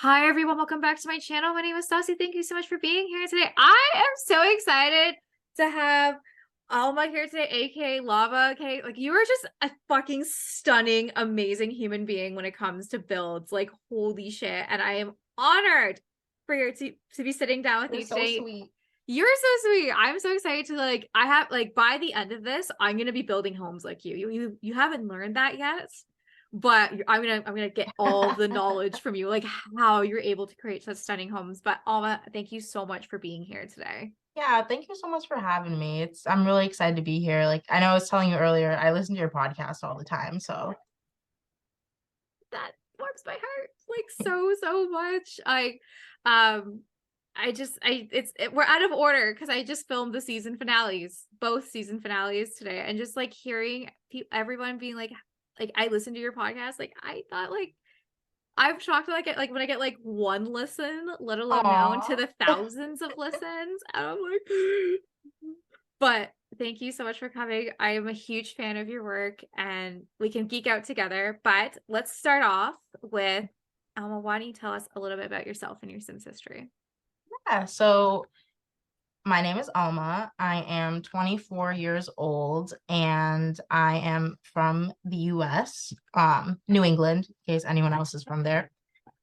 Hi everyone, welcome back to my channel. My name is Stassi. Thank you so much for being here today. I am so excited to have Alma here today, aka Lavahcake. Like, you are just a fucking stunning, amazing human being when it comes to builds. Like, holy shit. And I am honored for you to be sitting down with You're you so today. sweet. You're so sweet. I'm so excited to I have by the end of this, I'm gonna be building homes like you. You haven't learned that yet, but I'm gonna get all the knowledge from you, like how you're able to create such stunning homes. But Alma, thank you so much for being here today. Yeah, thank you so much for having me. I'm really excited to be here. Like I know I was telling you earlier, I listen to your podcast all the time. So That warms my heart like so much. Um we're out of order because I just filmed the season finales, both season finales today, and just like hearing everyone being like I listened to your podcast. Like, I thought, like, I'm shocked that I get like when I get like one listen, let alone now into aw. the thousands of listens. And I'm like, but thank you so much for coming. I am a huge fan of your work and we can geek out together. But let's start off with Alma, why don't you tell us a little bit about yourself and your Sims history? Yeah, so my name is Alma. I am 24 years old and I am from the US, New England, in case anyone else is from there.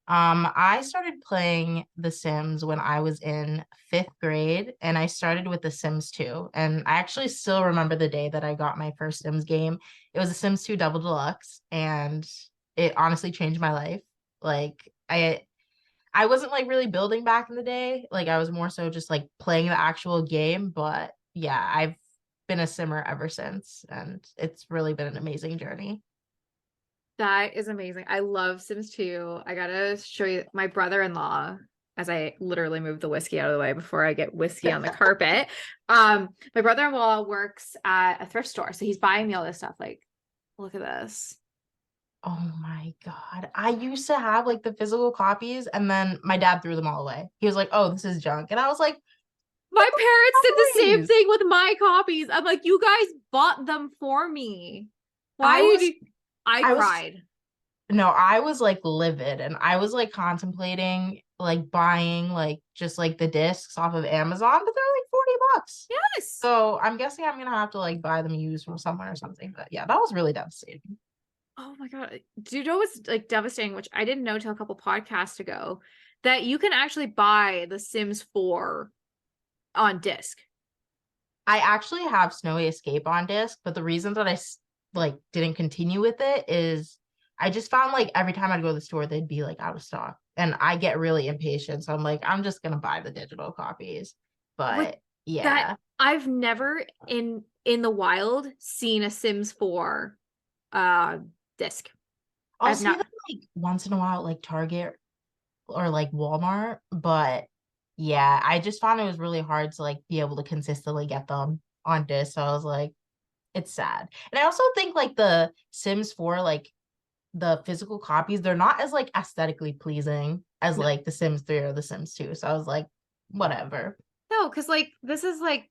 I started playing The Sims when I was in fifth grade, and I started with The Sims 2. And I actually still remember the day that I got my first Sims game. It was a Sims 2 Double Deluxe, and it honestly changed my life. Like I wasn't like really building back in the day. Like I was more so just like playing the actual game. But yeah, I've been a simmer ever since, and it's really been an amazing journey. That is amazing. I love Sims 2. I gotta show you my brother-in-law as I literally move the whiskey out of the way before I get whiskey on the carpet. My brother-in-law works at a thrift store, so he's buying me all this stuff. Like, look at this. Oh my God. I used to have like the physical copies and then my dad threw them all away. He was like, "Oh, this is junk." And I was like, My "Get the parents did the same copies." thing with my copies. I'm like, you guys bought them for me. Why I did was you? I I was cried. no, I was like livid and I was like contemplating like buying like just like the discs off of Amazon, but they're like $40. Yes. So I'm guessing I'm gonna have to like buy them used from somewhere or something. But yeah, that was really devastating. Oh my God. Do you know what's like devastating, which I didn't know till a couple podcasts ago, that you can actually buy The Sims 4 on disc. I actually have Snowy Escape on disc, but the reason that like didn't continue with it is I just found like every time I'd go to the store, they'd be like out of stock. And I get really impatient. So I'm like, I'm just gonna buy the digital copies. Like, But that yeah. I've never in the wild seen a Sims 4 uh disc. I'll I've see not. them like once in a while at like Target or like Walmart. But yeah, I just found it was really hard to like be able to consistently get them on disc. So I was like, it's sad. And I also think like the Sims 4, like the physical copies, they're not as like aesthetically pleasing as No, like the Sims 3 or the Sims 2. So I was like, whatever. no, because like this is like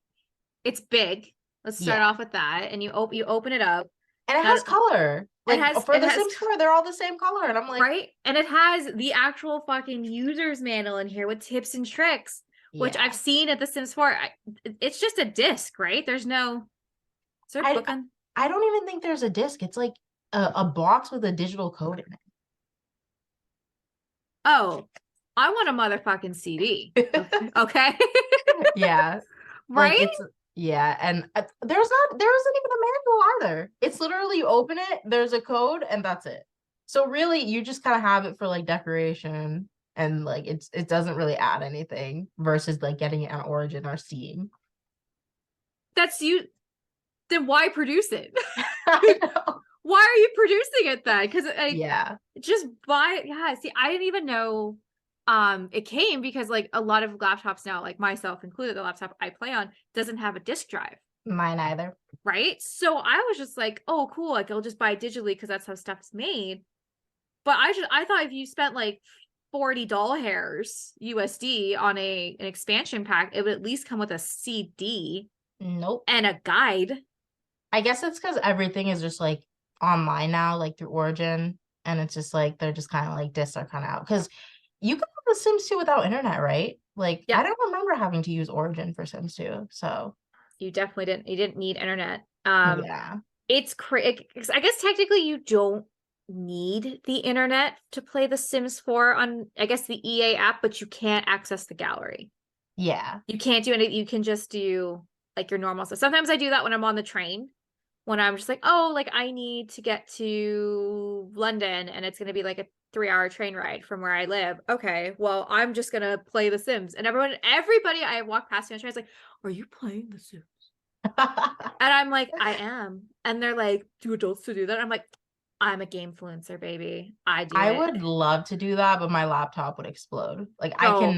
it's big. Let's start Yeah. off with that. And you open it up. And it has Not color. it Like has for the Sims 4, they're all the same color. And I'm like, right? And it has the actual fucking user's manual in here with tips and tricks, which I've yeah. seen at the Sims 4. It's just a disc, right? There's no, is there a I book on? I don't even think there's a disc. It's like a box with a digital code in Oh, I want a motherfucking CD. it. Okay. Okay. Yeah. Like Right? it's yeah, and there isn't even a manual either. It's literally you open it, there's a code, and that's it. So really, you just kind of have it for like decoration, and like it doesn't really add anything versus like getting it on Origin or Steam. That's you. Then why produce it? I know. Why are you producing it then? Because like Yeah, just buy it. Yeah, see, I didn't even know it came because like a lot of laptops now, like myself included, the laptop I play on doesn't have a disk drive. mine either. Right. So I was just like, oh, cool. Like I'll just buy it digitally because that's how stuff's made. But I thought if you spent like 40 doll hairs USD on an expansion pack, it would at least come with a CD Nope. and a guide. I guess it's because everything is just like online now, like through Origin, and it's just like they're just kind of like discs are kind of out because you can have The Sims 2 without internet, right? Like, Yeah, I don't remember having to use Origin for Sims 2. So, you definitely didn't. You didn't need internet. yeah. It's crazy. I guess technically you don't need the internet to play The Sims 4 on, I guess, the EA app, but you can't access the gallery. Yeah. You can't do anything. You can just do like your normal stuff. Sometimes I do that when I'm on the train, when I'm just like, oh, like I need to get to London and it's going to be like a 3 hour train ride from where I live. Okay, well, I'm just going to play The Sims. And everybody I walk past on the train is like, are you playing The Sims? And I'm like, I am. And they're like, do adults to do that? I'm like, I'm a game influencer, baby. I do I it. would love to do that, but my laptop would explode. Like Oh,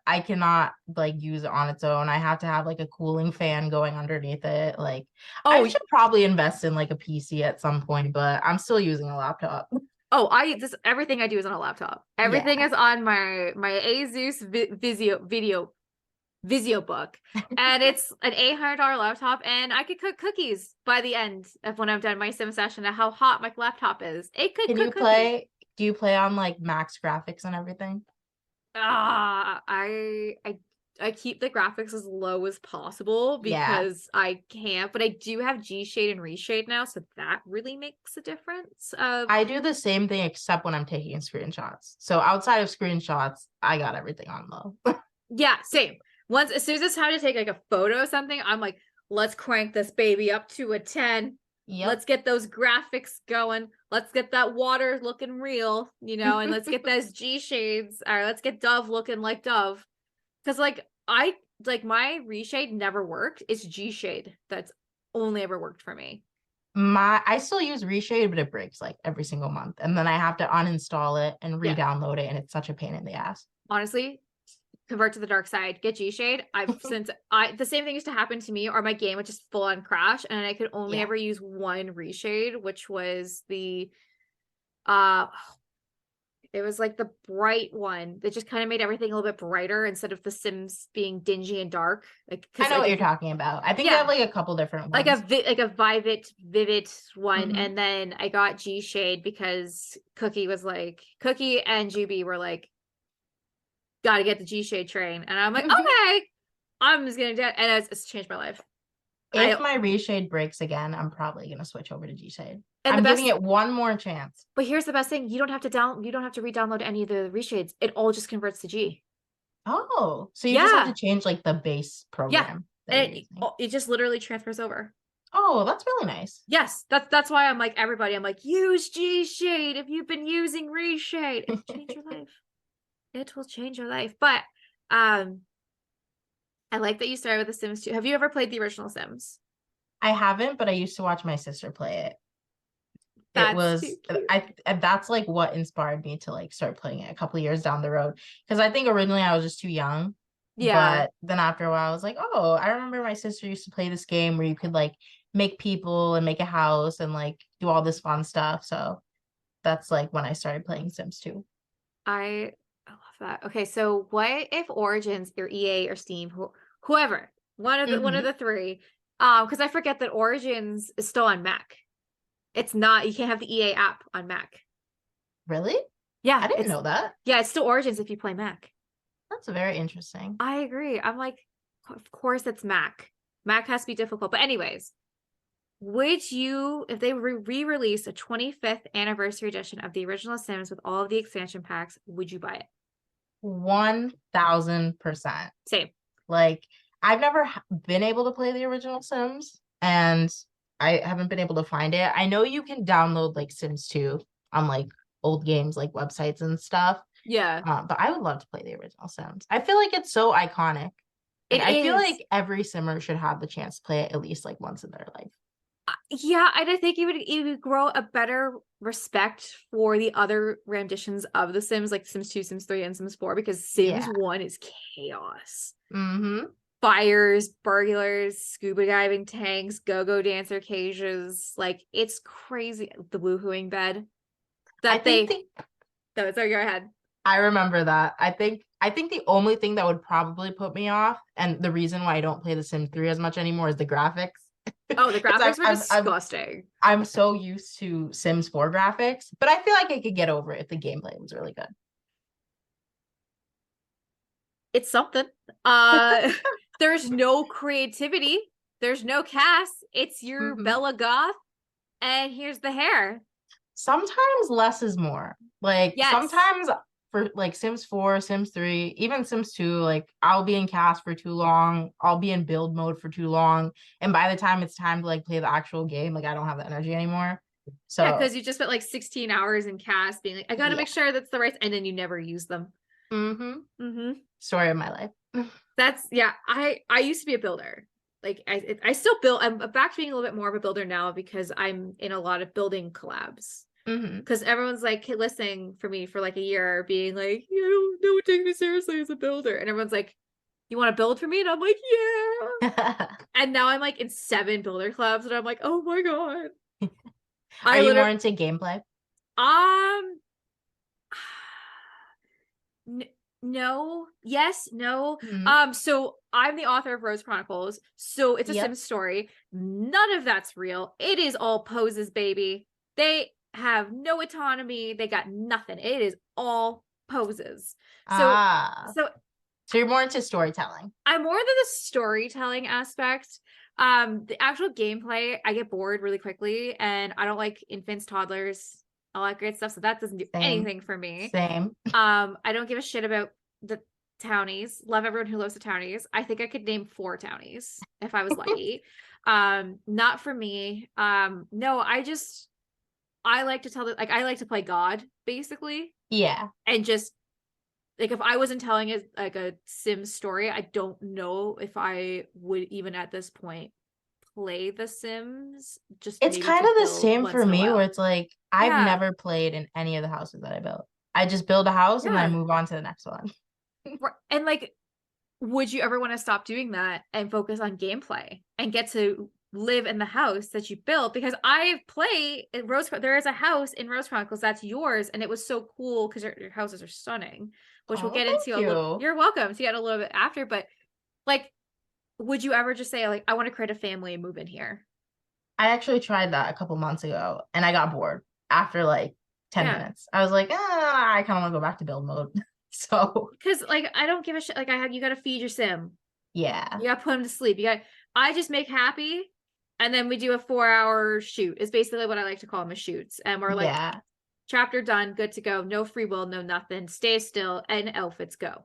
I cannot like use it on its own. I have to have like a cooling fan going underneath it. Like I oh, should probably invest in like a PC at some point, but I'm still using a laptop. oh, I this everything I do is on a laptop. Everything Yeah. is on my Asus Visio book. And it's an $800 laptop and I could cook cookies by the end of when I'm done my sim session of how hot my laptop is. It could Can cook you cookies. do you play on like max graphics and everything? I keep the graphics as low as possible Yeah. because I can't, but I do have G shade and reshade now, so that really makes a difference. I do the same thing except when I'm taking screenshots. So outside of screenshots, I got everything on low. Yeah, same. Once as soon as it's time to take like a photo of something, I'm like, let's crank this baby up to a 10. Yep. Let's get those graphics going. Let's get that water looking real, and let's get those G shades, or let's get Dove looking like Dove. Because like my reshade never worked. It's G shade that's only ever worked for me. I still use Reshade, but it breaks like every single month. And then I have to uninstall it and Yeah, re-download it, and it's such a pain in the ass. honestly, convert to the dark side, get G shade. I've since I the same thing used to happen to me, or my game would just full on crash, and I could only Yeah. ever use one reshade, which was the uh it was like the bright one that just kind of made everything a little bit brighter instead of the Sims being dingy and dark. Like I because know like what you're if talking about. I think they yeah, have like a couple different like ones. a vivid one, Hmm. and then I got G shade because Cookie and GB were like, got to get the G shade train, and I'm like, okay, I'm just gonna do it, and it's changed my life. If I my Reshade breaks again, I'm probably gonna switch over to G-Shade. and the I'm giving best, it one more chance. but here's the best thing: you don't have to re-download any of the reshades. It all just converts to G. Oh, so you just have to Yeah, change like the base yeah, program that you're and using. it just literally transfers over. Oh, that's really nice. Yes, that's why I'm like everybody. I'm like, use G shade if you've been using reshade. It will change your life. It will change your life. But um, I like that you started with The Sims 2. Have you ever played the original Sims? I haven't, but I used to watch my sister play it. It That's too was cute. that's like what inspired me to like start playing it a couple years down the road, because I think originally I was just too young, Yeah, but then after a while I was like, oh, I remember my sister used to play this game where you could like make people and make a house and like do all this fun stuff. So that's like when I started playing Sims 2. I love that. Okay, so what if Origins or EA or Steam, whoever, one of Hmm. the three, because I forget that Origins is still on Mac. It's not, you can't have the EA app on Mac. Really? Yeah, I didn't know that. it's still Origins if you play Mac. That's very interesting. I agree. I'm like, of course it's Mac. Mac has to be difficult. But anyways, would you, if they re-release a 25th anniversary edition of the original Sims with all of the expansion packs, would you buy it? 1000%. Same. Like, I've never been able to play the original Sims, and I haven't been able to find it. I know you can download like Sims 2 on like old games, like websites and stuff. Yeah, But I would love to play the original Sims. I feel like it's so iconic. Like, it I feel is. like every Simmer should have the chance to play it at least like once in their life. Yeah, and I think it would grow a better respect for the other renditions of The Sims, like Sims 2, Sims 3, and Sims 4, because Sims Yeah. 1 is chaos. Mm-hmm. Fires, burglars, scuba diving tanks, go-go dancer cages. Like, it's crazy. The woohooing bed I that think they, the no, sorry, go ahead. I remember that. I think the only thing that would probably put me off, and the reason why I don't play The Sims 3 as much anymore, is the graphics. Oh, the Because graphics were disgusting. I'm so used to Sims 4 graphics, but I feel like I could get over it if the gameplay was really good. It's something. Uh, there's no creativity. There's no cast. It's your Mhm. Bella Goth, and here's the hair. Sometimes less is more. Like Yes. sometimes for like Sims 4, Sims 3, even Sims 2, like I'll be in cast for too long, I'll be in build mode for too long, and by the time it's time to like play the actual game, like I don't have the energy anymore. Yeah, So, because you just spent like 16 hours in cast being like, I gotta yeah. make sure that's the right, and then you never use them. Mm-hmm. Mm-hmm. Story of my life. That's yeah. I used to be a builder. Like I still build. I'm back to being a little bit more of a builder now because I'm in a lot of building collabs. Hmm. Because everyone's like listening for me for like a year, being like, you don't, no one takes me seriously as a builder, and everyone's like, you want to build for me? And I'm like, yeah. And now I'm like in 7 builder clubs, and I'm like, oh my god. Are I you more literally into gameplay? um N- no, yes, no. Hmm. So I'm the author of Rose Chronicles. So it's a Yep. Sims story. None of that's real. It is all poses, baby. They have no autonomy. They got nothing. It is all poses. So Ah. so So you're more into storytelling. I'm more than the storytelling aspect. The actual gameplay, I get bored really quickly, and I don't like infants, toddlers, all that great stuff. So that doesn't do Same. anything for me. Same. I don't give a shit about the townies. Love everyone who loves the townies. I think I could name 4 townies if I was lucky. Not for me. No, I like to tell like I like to play God basically, Yeah. and just like if I wasn't telling it like a Sims story, I don't know if I would even at this point play The Sims. Just It's maybe kind to of the build same once for in a me where while. it's like I've Yeah, never played in any of the houses that I built. I just build a house and then I yeah. move on to the next one. And like would you ever want to stop doing that and focus on gameplay and get to live in the house that you built? Because I play in there is a house in Rose Chronicles that's yours, and it was so cool because your houses are stunning, which we'll Oh, get thank into a little. you. You're welcome to get a little bit after, but like, would you ever just say like, I want to create a family and move in here? I actually tried that a couple months ago and I got bored after like 10 Yeah, minutes. I was like, I kind of want to go back to build mode. So, because like I don't give a shit. Like I have you got to feed your sim, yeah. you got to put him to sleep. You got I just make happy, and then we do a 4-hour shoot. Is basically what I like to call them a shoots, and we're like Yeah. chapter done, good to go, no free will, no nothing, stay still, and outfits go.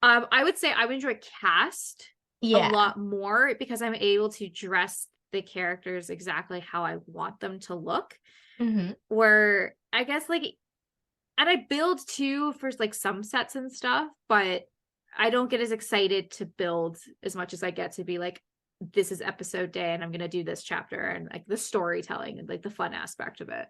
I would say I would enjoy cast a Yeah. lot more because I'm able to dress the characters exactly how I want them to look. Hmm. Where I guess like, and I build too for like some sets and stuff, but I don't get as excited to build as much as I get to be like, this is episode day and I'm gonna do this chapter, and like the storytelling and like the fun aspect of it.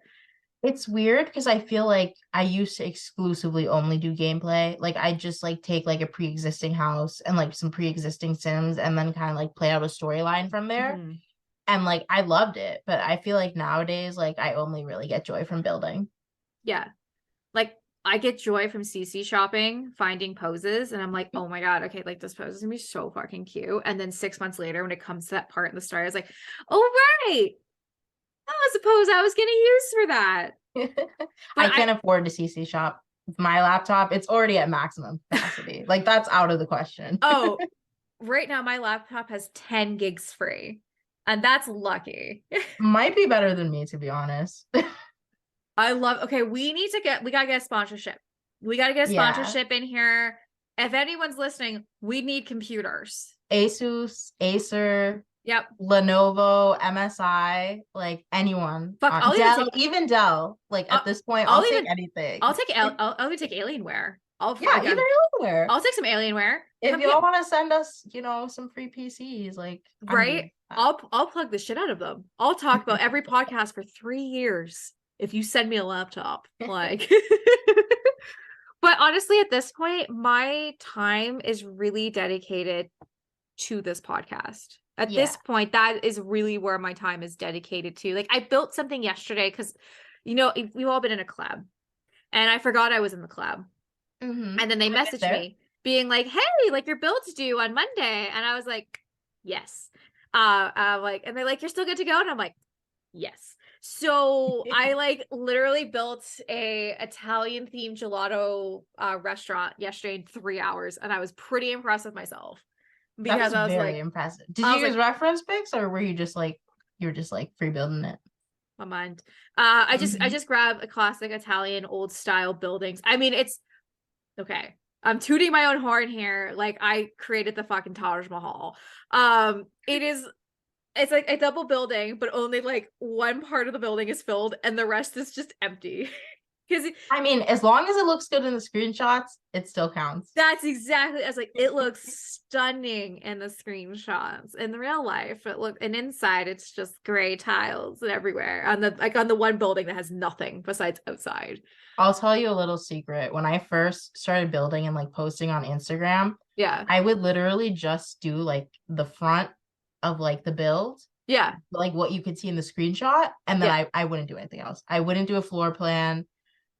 It's weird because I feel like I used to exclusively only do gameplay. Like I just like take like a pre-existing house and like some pre-existing Sims and then kind of like play out a storyline from there. Mhm. And like I loved it, but I feel like nowadays like I only really get joy from building. Yeah. Like I get joy from CC shopping, finding poses, and I'm like, oh my God, okay, like this pose is gonna be so fucking cute. And then 6 months later, when it comes to that part in the story, I was like, oh right, that was a pose I was gonna use for that. But I can't afford to CC shop with my laptop. It's already at maximum capacity. Like that's out of the question. oh, right now my laptop has 10 gigs free, and that's lucky. Might be better than me, to be honest. I love, okay, we gotta get a sponsorship. We gotta get a Yeah. sponsorship in here. If anyone's listening, we need computers. Asus, Acer, Yep. Lenovo, MSI, like anyone. Fuck, I'll even Dell, take even Dell. Like at I'll, this point, I'll I'll take even anything. I'll even take Alienware. I'll Yeah, fuck even anywhere. I'll take some Alienware. If Come hit y'all want to send us, some free PCs, like I'm good right. with that. I'll plug the shit out of them. I'll talk about every podcast for 3 years if you send me a laptop. Like but honestly, at this point, my time is really dedicated to this podcast. At Yeah. this point, that is really where my time is dedicated to. Like I built something yesterday because we've all been in a collab, and I forgot I was in the collab. Mm-hmm. And then they I've been messaged there. me being like, hey, like your build's due on Monday. And I was like, yes. Like, and they're like, you're still good to go. And I'm like, yes. So I like literally built a Italian themed gelato restaurant yesterday in 3 hours, and I was pretty impressed with myself That because is very impressive. Did I you was use like, reference pics or were you just like you're just like free building it? my mind. I Mhm. just grabbed a classic Italian old style buildings. I mean, it's okay. I'm tooting my own horn here. Like I created the fucking Taj Mahal. It is it's like a double building, but only like one part of the building is filled and the rest is just empty. Because I mean, as long as it looks good in the screenshots, it still counts. that's exactly, I was like, it looks stunning in the screenshots. In the real life, and inside it's just gray tiles and everywhere on the one building that has nothing besides outside. I'll tell you a little secret. When I first started building and like posting on Instagram, Yeah. I would literally just do like the front of like the build, Yeah. like what you could see in the screenshot, and then Yeah. I wouldn't do anything else. I wouldn't do a floor plan.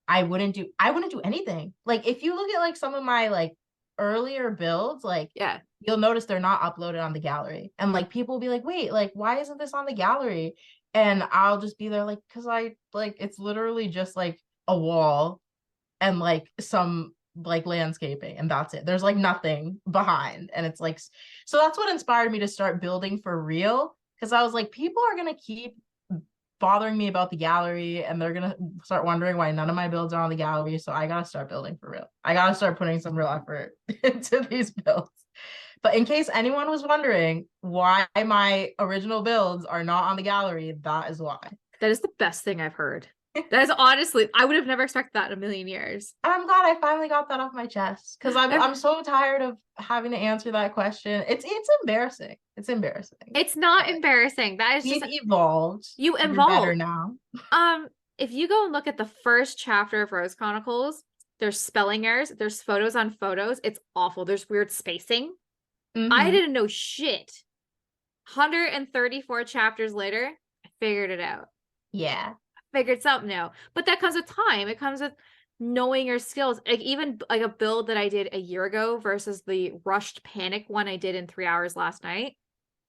I wouldn't do anything. Like if you look at like some of my like earlier builds, like Yeah. you'll notice they're not uploaded on the gallery. And like people will be like, wait, like why isn't this on the gallery? And I'll just be there like, because I like it's literally just like a wall and like some like landscaping and that's it. There's like nothing behind. And it's like so that's what inspired me to start building for real. Cause I was like, people are gonna keep bothering me about the gallery and they're gonna start wondering why none of my builds are on the gallery. So I gotta start building for real. I gotta start putting some real effort into these builds. But in case anyone was wondering why my original builds are not on the gallery, that is why. That is the best thing I've heard. That is honestly, I would have never expected that in a million years. And I'm glad I finally got that off my chest because I'm I've, I'm so tired of having to answer that question. It's embarrassing. It's embarrassing. it's not But embarrassing. That is just we've evolved. you We're better involved. now. Um, if you go and look at the first chapter of Rose Chronicles, there's spelling errors, there's photos on photos. It's awful. There's weird spacing. I Mm-hmm. didn't know shit. 134 chapters later, I figured it out. Yeah. Figured something out. But that comes with time. It comes with knowing your skills. Like even like a build that I did a year ago versus the rushed panic one I did in 3 hours last night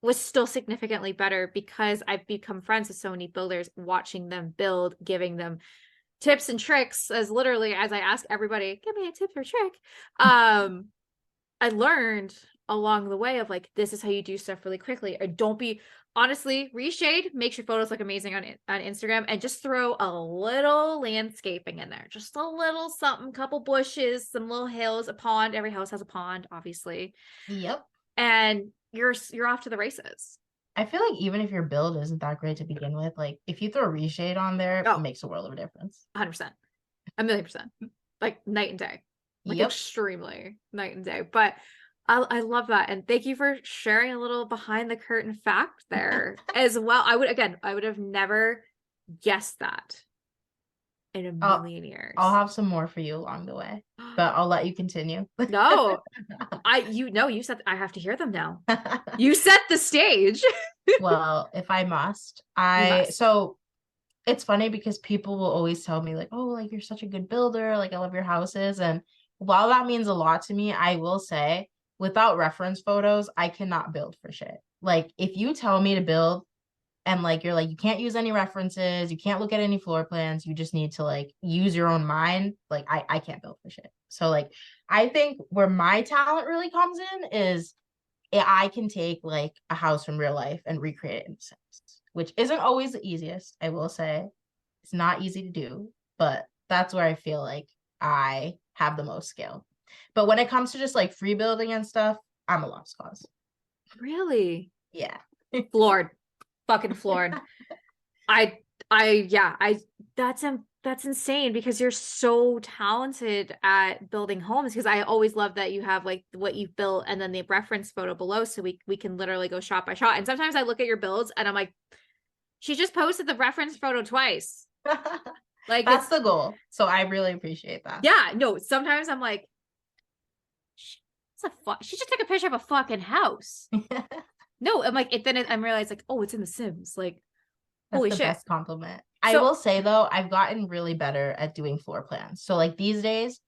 was still significantly better because I've become friends with so many builders, watching them build, giving them tips and tricks as literally as I ask everybody, give me a tip or trick. I learned along the way of like, this is how you do stuff really quickly. Or don't be honestly reshade, makes your photos look amazing on Instagram, and just throw a little landscaping in there. Just a little something, couple bushes, some little hills, a pond. Every house has a pond, obviously. Yep. And you're off to the races. I feel like even if your build isn't that great to begin with, like if you throw reshade on there, it Oh, makes a world of a difference. 100%. A million percent. Like night and day. Like Yep. extremely night and day. But I love that. And thank you for sharing a little behind the curtain fact there as well. I would have never guessed that in a I'll million I'll years. have some more for you along the way, but I'll let you continue. No, you said I have to hear them now. You set the stage. Well, if I must, You I must. so it's funny because people will always tell me like, "Oh, like you're such a good builder, like I love your houses." And while that means a lot to me, I will say without reference photos, I cannot build for shit. Like if you tell me to build and like you're like you can't use any references, you can't look at any floor plans, you just need to like use your own mind, like I can't build for shit. So like I think where my talent really comes in is I can take like a house from real life and recreate it in Sims, which isn't always the easiest, I will say. It's not easy to do, but that's where I feel like I have the most skill. But when it comes to just like free building and stuff, I'm a lost cause. Really? Yeah. Floored. Fucking floored. I yeah, that's insane because you're so talented at building homes, because I always love that you have like what you've built and then the reference photo below so we can literally go shot by shot. And sometimes I look at your builds and I'm like, she just posted the reference photo twice. Like That's it's the goal. So I really appreciate that. yeah, no, sometimes I'm like, she just took a picture of a fucking house. No, I'm like, I'm realized like, oh, it's in The Sims. Like, That's holy the shit. best compliment. I So will say though, I've gotten really better at doing floor plans. So like these days,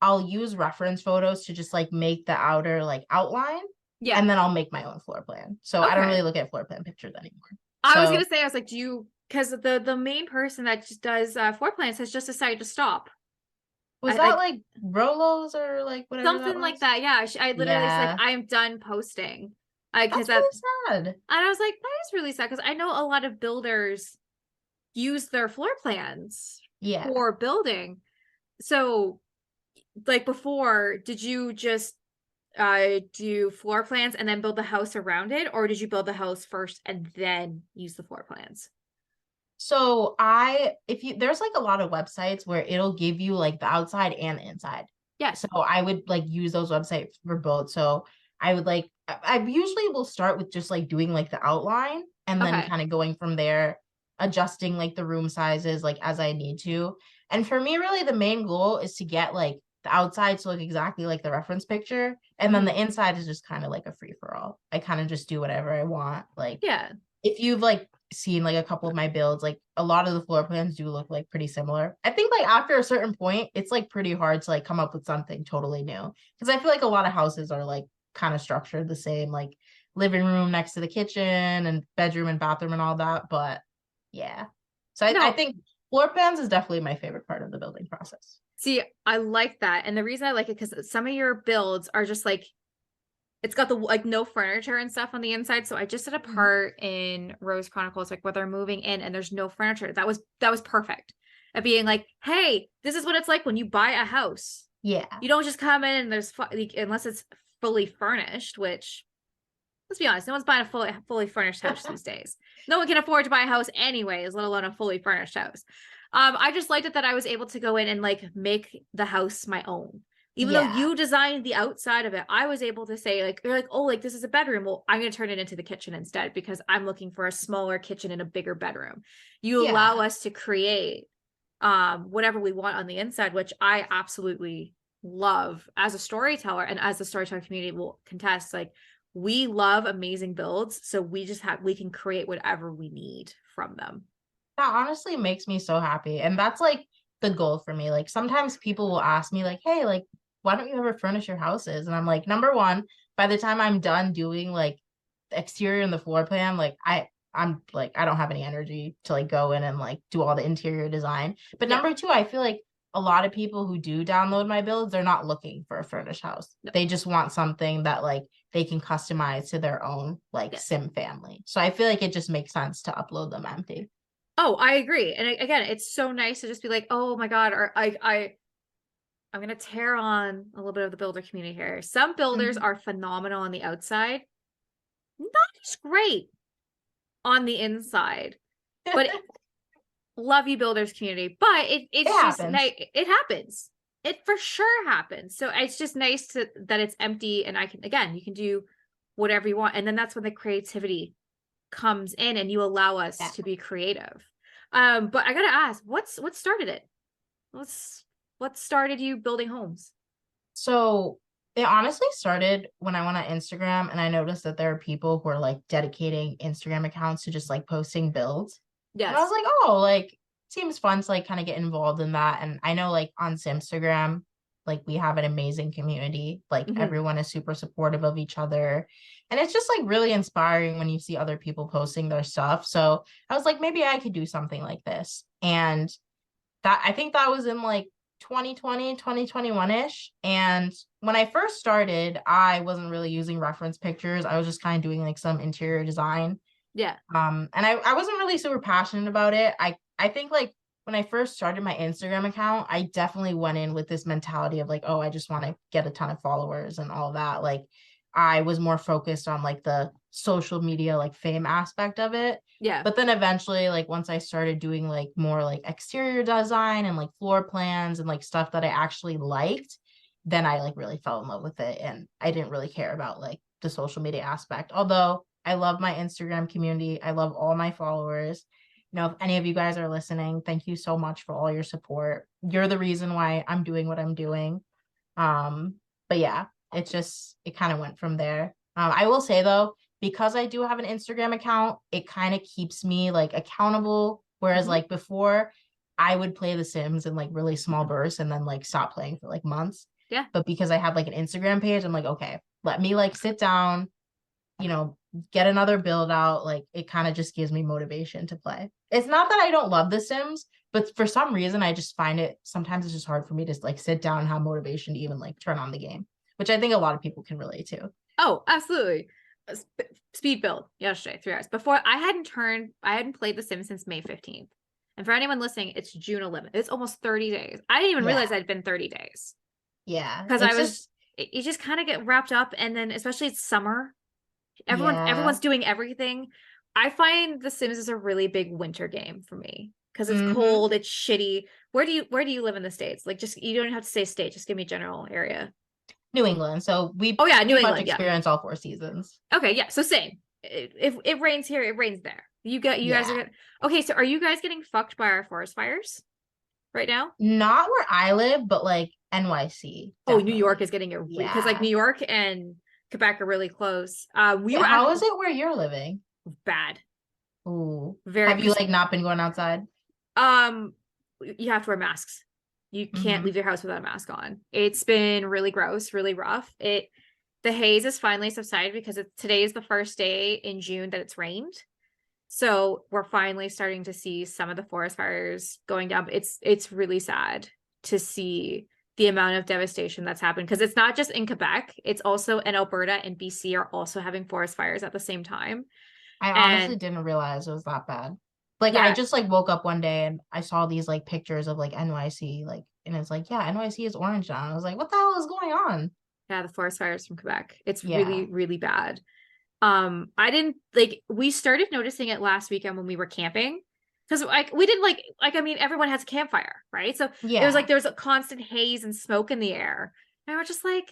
I'll use reference photos to just like make the outer like outline yeah, and then I'll make my own floor plan. So I don't really okay. look at floor plan pictures anymore. I was So gonna say, I was like, do you, because the main person that just does floor plans has just decided to stop. was I that like like Rolos or like whatever that something like was? that. Yeah, I literally just like, Yeah, I am done posting. Because that's that, really sad. and I was like, that is really sad because I know a lot of builders use their floor plans Yeah. for building. So, like before, did you just do floor plans and then build the house around it, or did you build the house first and then use the floor plans? So if you, there's like a lot of websites where it'll give you like the outside and the inside. Yeah. So I would like use those websites for both. So I would like, I usually will start with just like doing like the outline and then Okay. kind of going from there, adjusting like the room sizes like as I need to. And for me, really the main goal is to get like the outside to look exactly like the reference picture. And then Mhm. the inside is just kind of like a free for all. I kind of just do whatever I want. Like Yeah. if you've like seen like a couple of my builds, like a lot of the floor plans do look like pretty similar. I think like after a certain point, it's like pretty hard to like come up with something totally new. Because I feel like a lot of houses are like kind of structured the same, like living room next to the kitchen and bedroom and bathroom and all that. But yeah. So I No, think floor plans is definitely my favorite part of the building process. see, I like that. And the reason I like it because some of your builds are just like it's got the like no furniture and stuff on the inside. So I just did a Mhm. part in Rose Chronicles, like where they're moving in and there's no furniture. That was perfect. At being like, hey, this is what it's like when you buy a house. Yeah. You don't just come in and there's like, unless it's fully furnished, which let's be honest, no one's buying a fully furnished house these days. No one can afford to buy a house anyways, let alone a fully furnished house. I just liked it that I was able to go in and like make the house my own. Even though Yeah. you designed the outside of it, I was able to say, like, you're like, oh, like this is a bedroom. Well, I'm gonna turn it into the kitchen instead because I'm looking for a smaller kitchen and a bigger bedroom. You allow Yeah. us to create whatever we want on the inside, which I absolutely love as a storyteller and as the storytelling community will contest. Like we love amazing builds, so we can create whatever we need from them. That honestly makes me so happy. And that's like the goal for me. Like sometimes people will ask me, like, hey, like, why don't you ever furnish your houses? And I'm like, number one, by the time I'm done doing like the exterior and the floor plan, like I'm like, I don't have any energy to like go in and like do all the interior design. But Yeah. number two, I feel like a lot of people who do download my builds, they're not looking for a furnished house. No. They just want something that like they can customize to their own like Yeah. sim family. So I feel like it just makes sense to upload them empty. Oh, I agree. And again, it's so nice to just be like, oh my God, or I'm gonna tear on a little bit of the builder community here. Some builders Mhm. are phenomenal on the outside, not as great on the inside. But love you builders community, but It it's just happens. nice. It happens. It for sure happens. So it's just nice to that it's empty and I can again, you can do whatever you want. And then that's when the creativity comes in and you allow us Yeah. to be creative. But I gotta ask, what started it? What's what started you building homes? So it honestly started when I went on Instagram and I noticed that there are people who are like dedicating Instagram accounts to just like posting builds. And I was Yes. like, oh, like seems fun to like kind of get involved in that. And I know like on Instagram, like we have an amazing community. Like Mhm. everyone is super supportive of each other. And it's just like really inspiring when you see other people posting their stuff. So I was like, maybe I could do something like this. And that I think that was in like 2020, 2021-ish. And when I first started, I wasn't really using reference pictures. I was just kind of doing like some interior design. Yeah. And I wasn't really super passionate about it. I think like when I first started my Instagram account, I definitely went in with this mentality of like, oh, I just want to get a ton of followers and all that. Like I was more focused on like the social media like fame aspect of it. Yeah. But then eventually, like once I started doing like more like exterior design and like floor plans and like stuff that I actually liked, then I like really fell in love with it. And I didn't really care about like the social media aspect. Although I love my Instagram community. I love all my followers. You know, if any of you guys are listening, thank you so much for all your support. You're the reason why I'm doing what I'm doing. Um, but yeah, it kind of went from there. I will say though, because I do have an Instagram account, it kind of keeps me like accountable. Whereas Mhm. like before, I would play The Sims in like really small bursts and then like stop playing for like months. Yeah. But because I have like an Instagram page, I'm like, okay, let me like sit down, you know, get another build out. Like it kind of just gives me motivation to play. It's not that I don't love The Sims, but for some reason I just find it sometimes it's just hard for me to like sit down and have motivation to even like turn on the game, which I think a lot of people can relate to. Oh, absolutely. Speed build yesterday, 3 hours. Before I hadn't played The Sims since May 15th. And for anyone listening, it's June 11th. It's almost 30 days. I didn't even realize I'd been 30 days. Yeah. Because I It's was, just, you just kind of get wrapped up. And then, especially it's summer, yeah. everyone's doing everything. I find The Sims is a really big winter game for me because it's Mm-hmm. cold, it's shitty. Where do you live in the States? Like, just, you don't have to say state, just give me a general area. New England. So we Oh yeah, New pretty much England. Yeah. experience all 4 seasons. Okay, yeah. So same. If it rains here, it rains there. You guys are Yeah. getting okay. So are you guys getting fucked by our forest fires right now? Not where I live, but like NYC, Oh, New York definitely. is getting it because like Yeah. New York and Quebec are really close. We Wait, were how actually is it where you're living? bad, Ooh. very Have you because like not been going outside? um you have to wear masks. You can't Mm-hmm. leave your house without a mask on. It's been really gross, really rough. The haze is finally subsided because today is the first day in June that it's rained. So we're finally starting to see some of the forest fires going down. But it's really sad to see the amount of devastation that's happened because it's not just in Quebec, it's also in Alberta and BC are also having forest fires at the same time. I honestly And didn't realize it was that bad. Like I yeah, just like woke up one day and I saw these like pictures of like NYC, like and it's like, yeah, NYC is orange now. I was like, what the hell is going on? yeah, the forest fires from Quebec. It's Yeah. really, really bad. I didn't like we started noticing it last weekend when we were camping. Because like we didn't like I mean everyone has a campfire, right? So it was like Yeah. there was a constant haze and smoke in the air. And we're just like,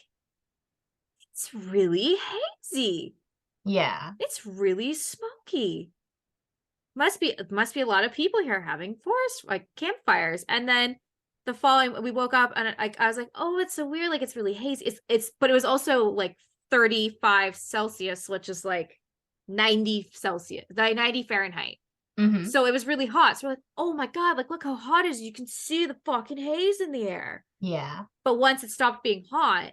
it's really hazy. Yeah. It's really smoky. Must be a lot of people here having forest like campfires. And then the following we woke up and I was like, oh, it's so weird. Like it's really hazy. It's but it was also like 35 Celsius, which is like 90 Celsius, 90 Fahrenheit. Mm-hmm. So it was really hot. So we're like, oh my God, like look how hot it is. You can see the fucking haze in the air. Yeah. But once it stopped being hot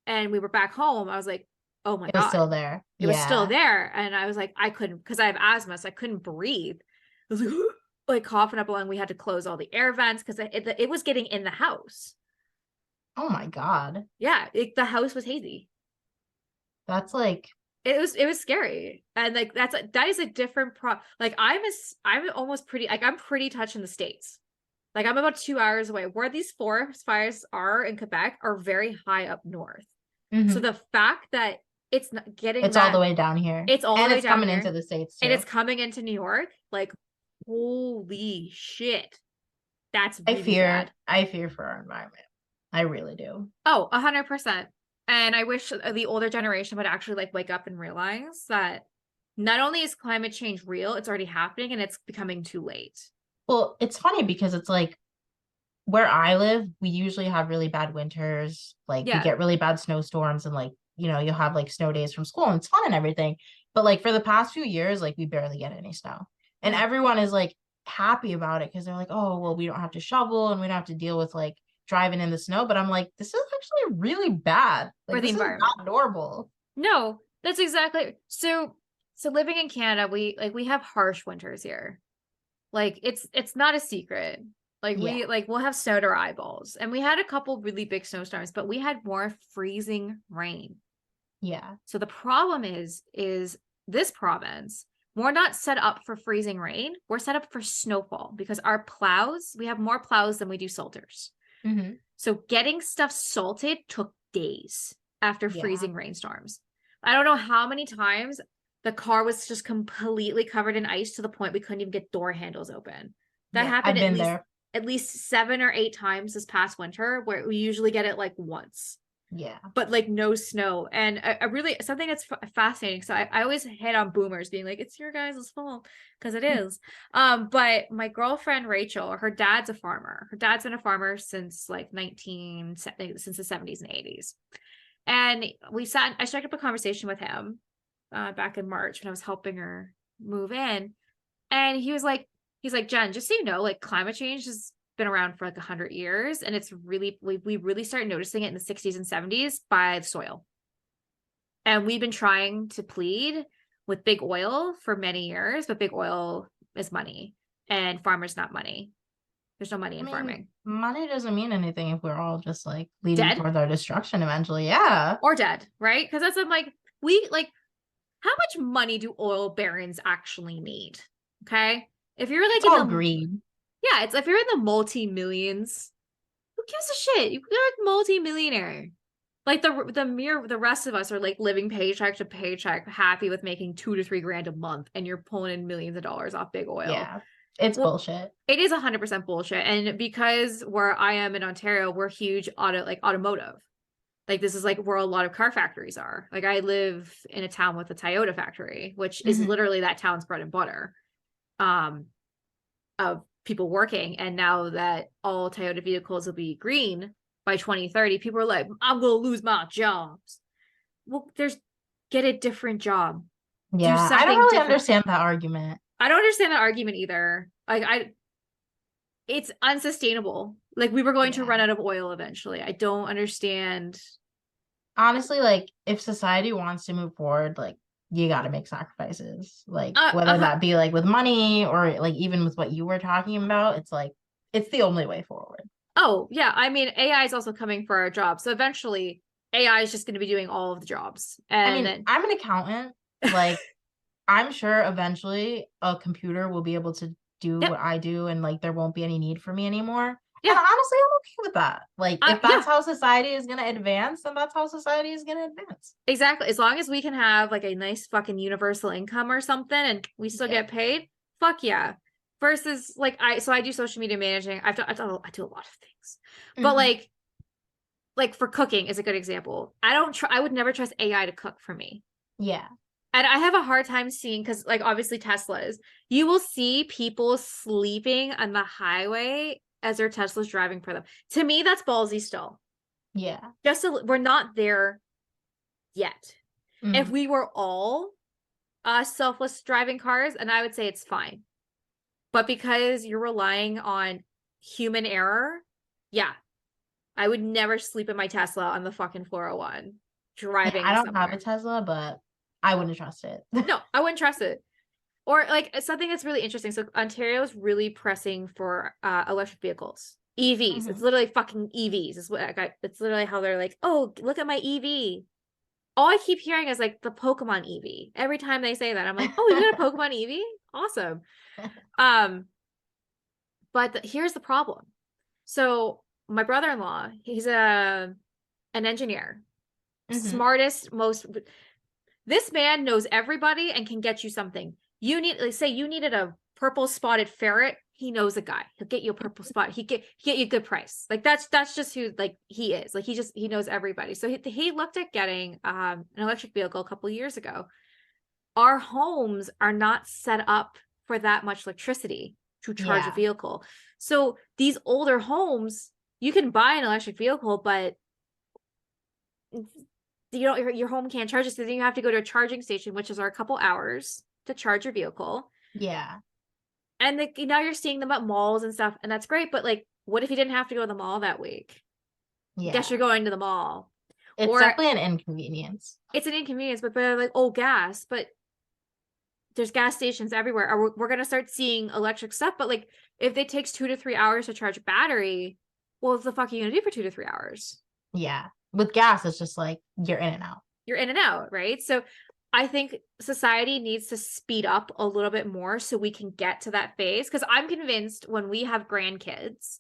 and we were back home, I was like, oh my It was God, still there. it was still Yeah. there. And I was like, I couldn't, because I have asthma, so I couldn't breathe. I was like, like coughing up a lung. We had to close all the air vents because it was getting in the house. Oh my God. Yeah, the house was hazy. That's like, It was scary. And like that is a different like I'm almost pretty like I'm pretty touch in the States. Like I'm about 2 hours away. Where these forest fires are in Quebec are very high up north. So mhm. the fact that it's not getting It's all the that, way down here. it's all the And way it's down coming into here the States and too. it's coming into New York, like holy shit. That's really bad. I fear for our environment. I really do. Oh, 100%. And I wish the older generation would actually like wake up and realize that not only is climate change real, it's already happening and it's becoming too late. Well, it's funny because it's like where I live, we usually have really bad winters. Like we Yeah. get really bad snowstorms and like, you'll have like snow days from school and it's fun and everything. But like for the past few years, like we barely get any snow. And Mm. everyone is like happy about it because they're like, oh, well, we don't have to shovel and we don't have to deal with like driving in the snow. But I'm like, this is actually really bad. For Like the this is environment. not normal. No, that's exactly so living in Canada, we have harsh winters here. Like it's not a secret. Like Yeah. we'll have snow to our eyeballs. And we had a couple really big snowstorms, but we had more freezing rain. Yeah. So the problem is this province, we're not set up for freezing rain. We're set up for snowfall because our plows, we have more plows than we do salters. Hmm. So getting stuff salted took days after Yeah. freezing rainstorms. I don't know how many times the car was just completely covered in ice to the point we couldn't even get door handles open. That Yeah. happened I've been there. at least 7 or 8 times this past winter, where we usually get it like once, Yeah. but like no snow. And I really something that's fascinating. So I always hit on boomers being like, it's your guys' fault because it is. But my girlfriend Rachel, her dad's a farmer. Her dad's been a farmer since like since the 70s and 80s. And I struck up a conversation with him back in March when I was helping her move in. And he's like, Jen, just so you know, like climate change has been around for like 100 years. And it's really, we really started noticing it in the 60s and 70s by the soil. And we've been trying to plead with big oil for many years, but big oil is money and farmers not money. There's no money I in mean, farming. money doesn't mean anything if we're all just like leading Dead towards our destruction eventually. Yeah. or dead, right? Because that's I'm like, we like, how much money do oil barons actually need? Okay. If you're It's like in all the, greed. yeah, it's if you're in the multi millions, who gives a shit? You're like multi-millionaire. Like the rest of us are like living paycheck to paycheck, happy with making 2 to 3 grand a month, and you're pulling in millions of dollars off big oil. Yeah. It's Well, bullshit. it is 100% bullshit. And because where I am in Ontario, we're huge automotive. Like this is like where a lot of car factories are. Like I live in a town with a Toyota factory, which is Mhm. literally that town's bread and butter. Um, of people working. And now that all Toyota vehicles will be green by 2030, people are like, I'm going to lose my jobs. Well, get a different job, do Yeah, I don't something really different. understand that argument. I don't understand that argument either. It's unsustainable. Like we were going to Yeah. run out of oil eventually. I don't understand. Honestly, like if society wants to move forward, like you got to make sacrifices. Like whether Uh-huh. that be like with money or like even with what you were talking about, it's like it's the only way forward. Oh, yeah. I mean, AI is also coming for our jobs. So eventually AI is just going to be doing all of the jobs. I And mean, then, I'm an accountant. Like I'm sure eventually a computer will be able to do yep. what I do and like there won't be any need for me anymore. And Yeah. honestly, I'm okay with that. Like if that's Yeah. how society is going to advance, then that's how society is going to advance. Exactly. As long as we can have like a nice fucking universal income or something and we still Yeah. get paid, fuck yeah. Versus like I do social media managing. I do a lot of things. But Mhm. like for cooking is a good example. I would never trust AI to cook for me. Yeah. And I have a hard time seeing because like obviously Teslas, you will see people sleeping on the highway as their Tesla's driving for them. To me, that's ballsy still. Yeah. We're not there yet. If Mhm. we were all selfless driving cars, and I would say it's fine. But because you're relying on human error, yeah, I would never sleep in my Tesla on the fucking 401 Yeah, I driving don't have a somewhere. Tesla, but I wouldn't trust it. No, I wouldn't trust it. Or like something that's really interesting. So Ontario is really pressing for electric vehicles, EVs. It's Mhm. literally fucking EVs. Is what I got. It's literally how they're like, oh, look at my EV. All I keep hearing is like the Pokemon EV. Every time they say that, I'm like, oh, you got a Pokemon EV? Awesome. Um, but here's the problem. So my brother-in-law, he's an engineer, Mhm. smartest, most. This man knows everybody and can get you something. You need, like, say, you needed a purple spotted ferret. He knows a guy. He'll get you a purple spot. He get you a good price. Like that's just who like he is. Like he knows everybody. So he looked at getting an electric vehicle a couple of years ago. Our homes are not set up for that much electricity to charge a Yeah. vehicle. So these older homes, you can buy an electric vehicle, but you don't your home can't charge it. So then you have to go to a charging station, which is a couple hours to charge your vehicle. Yeah. And now you're seeing them at malls and stuff, and that's great. But like, what if you didn't have to go to the mall that week? Guess Yeah. you're going to the mall, It's or definitely an inconvenience. it's an inconvenience. But they're like, oh, gas, but there's gas stations everywhere. Or we're gonna start seeing electric stuff. But like, if it takes 2 to 3 hours to charge a battery, well, what the fuck are you gonna do for 2 to 3 hours? Yeah. With gas, it's just like you're in and out. You're in and out, right? So I think society needs to speed up a little bit more so we can get to that phase. Because I'm convinced when we have grandkids,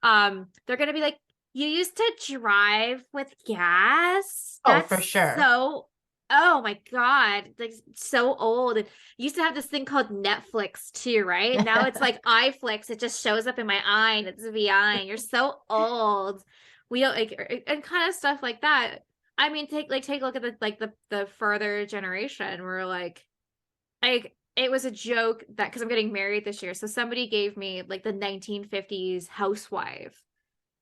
they're gonna be like, you used to drive with gas? Oh, for That's sure. so, oh my God, like so old. And used to have this thing called Netflix too, right? Now it's like iFlix, it just shows up in my eye and it's VI, and you're so old. We don't like and kind of stuff like that. I mean, take a look at the further generation. We're like it was a joke that because I'm getting married this year, so somebody gave me like the 1950s housewife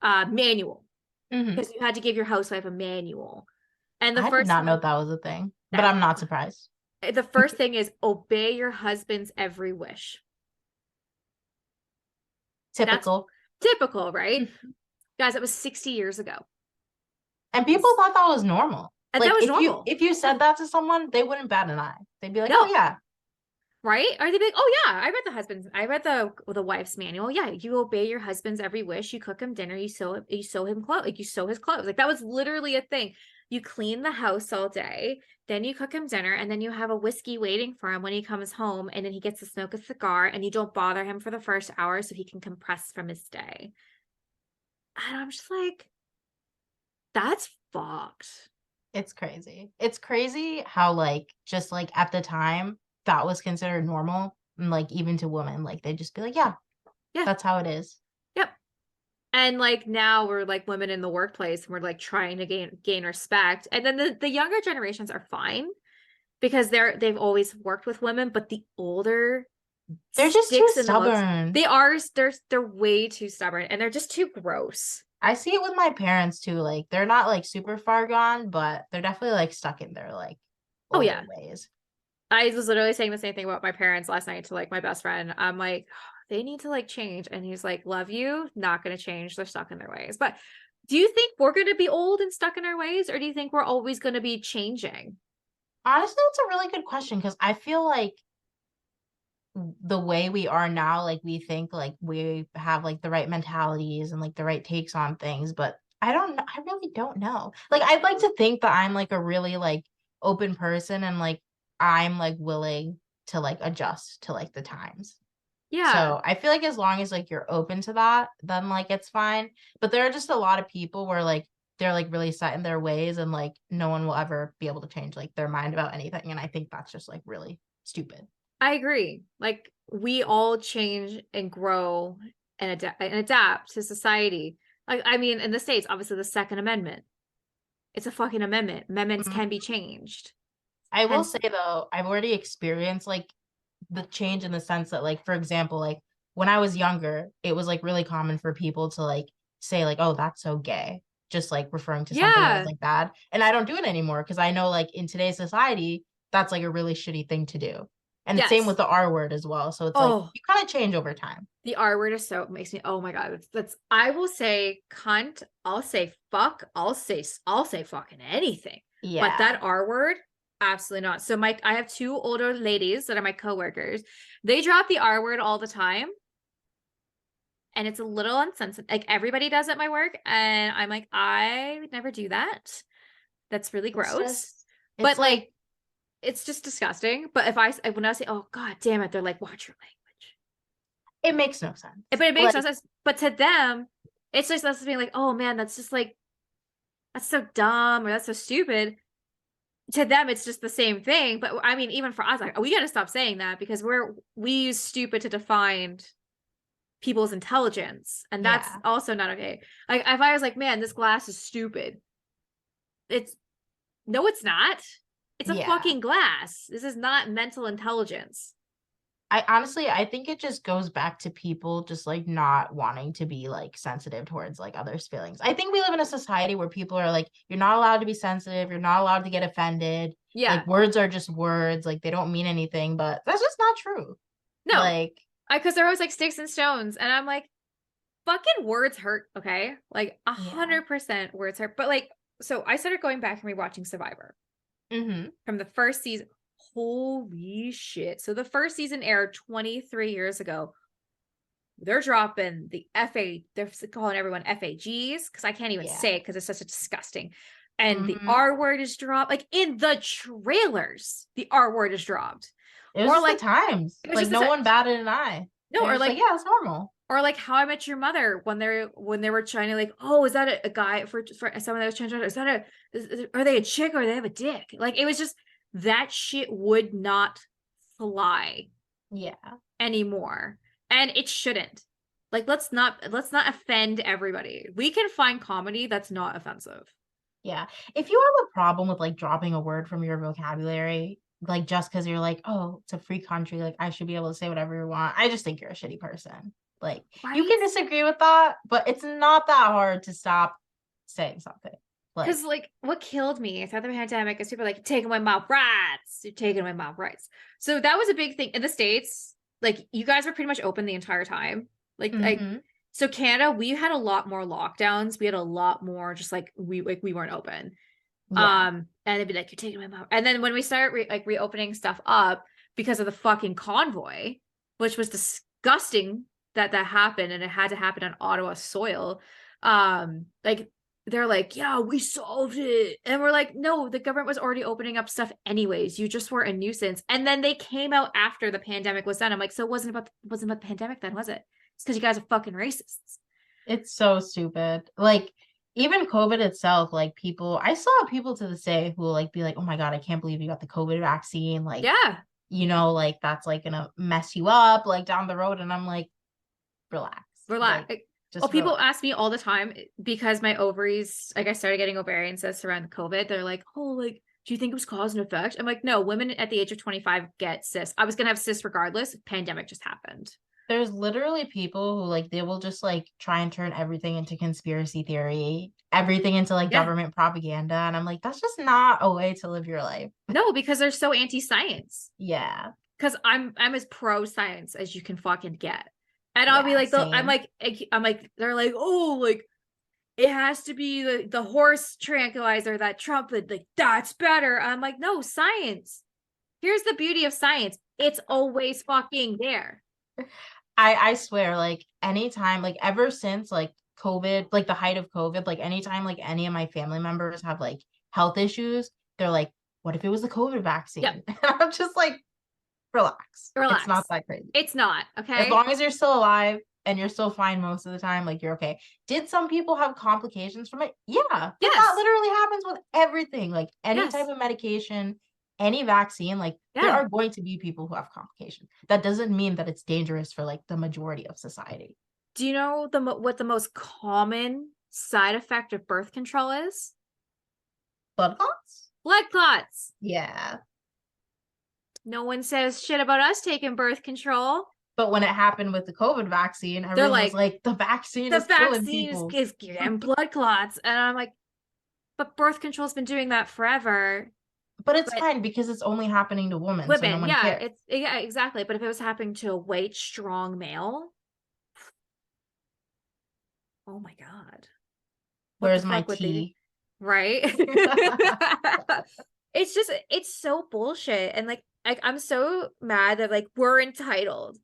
manual Mhm. because you had to give your housewife a manual. And I did not know that was a thing, but that I'm not surprised. the first thing is obey your husband's every wish. That's Typical. typical, right? Guys, it was 60 years ago. And people thought that was normal. And that Like was normal. if you Yeah. said that to someone, they wouldn't bat an eye. They'd be like, "Oh No, yeah, right? Or they'd be like, oh yeah, I read the wife's manual. Yeah, you obey your husband's every wish. You cook him dinner. You sew him clothes. Like you sew his clothes. Like that was literally a thing. You clean the house all day, then you cook him dinner, and then you have a whiskey waiting for him when he comes home, and then he gets to smoke a cigar, and you don't bother him for the first hour so he can compress from his day. And I'm just like, that's fucked. it's crazy. It's crazy how like just like at the time that was considered normal and like even to women, like they'd just be like, yeah, Yeah. that's how it is." Yep. And like now we're like women in the workplace and we're like trying to gain respect. And then the younger generations are fine because they've always worked with women, but the older They're just too sticks in the most, stubborn. they're way too stubborn and they're just too gross. I see it with my parents too. Like they're not like super far gone, but they're definitely like stuck in their like Oh older yeah. ways. I was literally saying the same thing about my parents last night to like my best friend. I'm like, they need to like change. And he's like, love you, not gonna change. They're stuck in their ways. But do you think we're gonna be old and stuck in our ways, or do you think we're always gonna be changing? Honestly, it's a really good question because I feel like the way we are now, like we think like we have like the right mentalities and like the right takes on things, but I don't know. I really don't know. Like I'd like to think that I'm like a really like open person and like I'm like willing to like adjust to like the times. Yeah, So I feel like as long as like you're open to that, then like it's fine. But there are just a lot of people where like they're like really set in their ways and like no one will ever be able to change like their mind about anything. And I think that's just like really stupid. I agree. Like we all change and grow and adapt to society. Like I mean, in the States, obviously the Second Amendment. It's a fucking amendment. Amendments Mhm. can be changed. I will Hence, say though, I've already experienced like the change in the sense that like for example, like when I was younger, it was like really common for people to like say like, "Oh, that's so gay." Just like referring to something that was yeah, like bad. And I don't do it anymore because I know like in today's society, that's like a really shitty thing to do. And same with yes. the R word as well. So it's like Oh, you kind of change over time. the R word is so makes me, oh my God. That's I will say cunt, I'll say fuck, I'll say fucking anything. But Yeah. that R word, absolutely not. So I have two older ladies that are my coworkers. They drop the R word all the time. And it's a little insensitive. Like everybody does at my work. And I'm like, I would never do that. That's really It's gross. just it's But like like, it's just disgusting. But when I say, oh God damn it, they're like, watch your language. it makes no sense. But it makes no Like, sense. But to them, it's just us being like, oh man, that's just like, that's so dumb or that's so stupid. To them, it's just the same thing. But I mean, even for us, like, we got to stop saying that because we use stupid to define people's intelligence. And that's yeah. also not okay. Like, if I was like, man, this glass is stupid, it's no, it's not. It's a Yeah. fucking glass. This is not mental intelligence. I honestly, I think it just goes back to people just like not wanting to be like sensitive towards like others' feelings. I think we live in a society where people are like, you're not allowed to be sensitive, you're not allowed to get offended. Yeah. Like words are just words, like they don't mean anything, but that's just not true. No, Like, because they're always like sticks and stones. And I'm like, fucking words hurt, okay? Like yeah. 100% words hurt. But like, so I started going back and rewatching Survivor Mm-hmm. from the first season. Holy shit. So the first season aired 23 years ago. They're dropping the FA, they're calling everyone FAGs because I can't even Yeah. say it because it's such a disgusting. And the Mm-hmm. R word is dropped. Like in the trailers, the R word is dropped. It was Or just the like times. it was Like just no this one batted an eye. no, They're just like, yeah, it's normal. or like How I Met Your Mother when they were trying to like, oh, is that a guy for someone that was transgender? Is that are they a chick or they have a dick? Like it was just that shit would not fly Yeah. anymore, and it shouldn't. Like let's not offend everybody. We can find comedy that's not offensive. Yeah. If you have a problem with like dropping a word from your vocabulary, like just because you're like, oh, it's a free country, like I should be able to say whatever you want, I just think you're a shitty person. Like you Right? can disagree with that, but it's not that hard to stop saying something. Because Like, like what killed me throughout the pandemic is people like taking away my rights. You're taking away my rights. So that was a big thing in the States. Like you guys were pretty much open the entire time. Like mm-hmm. so Canada, we had a lot more lockdowns. We had a lot more just like we weren't open. Yeah. And they'd be like, "You're taking my mom." And then when we start reopening stuff up because of the fucking convoy, which was disgusting that happened, and it had to happen on Ottawa soil. Like they're like, "Yeah, we solved it," and we're like, "No, the government was already opening up stuff anyways. You just were a nuisance." And then they came out after the pandemic was done. I'm like, "So it wasn't about the pandemic then, was it? It's because you guys are fucking racists." It's so stupid. Like even COVID itself, like people, I saw people to this day who like be like, "Oh my God, I can't believe you got the COVID vaccine." Like, Yeah, like that's like gonna mess you up like down the road. And I'm like, relax. relax. Like, Oh, just people relax. ask me all the time because my ovaries, like I started getting ovarian cysts around COVID. They're like, "Oh, like, do you think it was cause and effect?" I'm like, "No, women at the age of 25 get cysts. I was gonna have cysts regardless. Pandemic just happened." There's literally people who like they will just like try and turn everything into conspiracy theory, everything into like Yeah. government propaganda. And I'm like, that's just not a way to live your life. No, because they're so anti-science. Yeah. Because I'm as pro science as you can fucking get. And I'll be Yeah. like, Same. I'm like, they're like, "Oh, like it has to be the horse tranquilizer that Trump would like, that's better." I'm like, "No, science. Here's the beauty of science. It's always fucking there." I swear, like anytime, like ever since like COVID, like the height of COVID, like anytime like any of my family members have like health issues, they're like, what if it was the COVID Yep. vaccine? And I'm just like, relax. It's not Relax. that crazy. It's not, As okay? long as you're still alive and you're still fine most of the time, like you're okay. Did some people have complications from it? Yeah, but that Yes. literally happens with everything. Like any type Yes. of medication, any vaccine, like there Yeah. are going to be people who have complications. That doesn't mean that it's dangerous for like the majority of society. Do you know what the most common side effect of birth control is? Blood clots? Blood clots. Yeah. No one says shit about us taking birth control. But when it happened with the COVID vaccine, They're everyone was like, like, the vaccine "The is killing vaccine people. is getting blood clots." And I'm like, "But birth control's been doing that forever." But it's But fine because it's only happening to women, so no women, one yeah, cares. it's yeah, exactly. But if it was happening to a white, strong male, oh my God. What the Where's my fuck would they do? tea? Right? It's just it's so bullshit. And like I'm so mad that like we're entitled.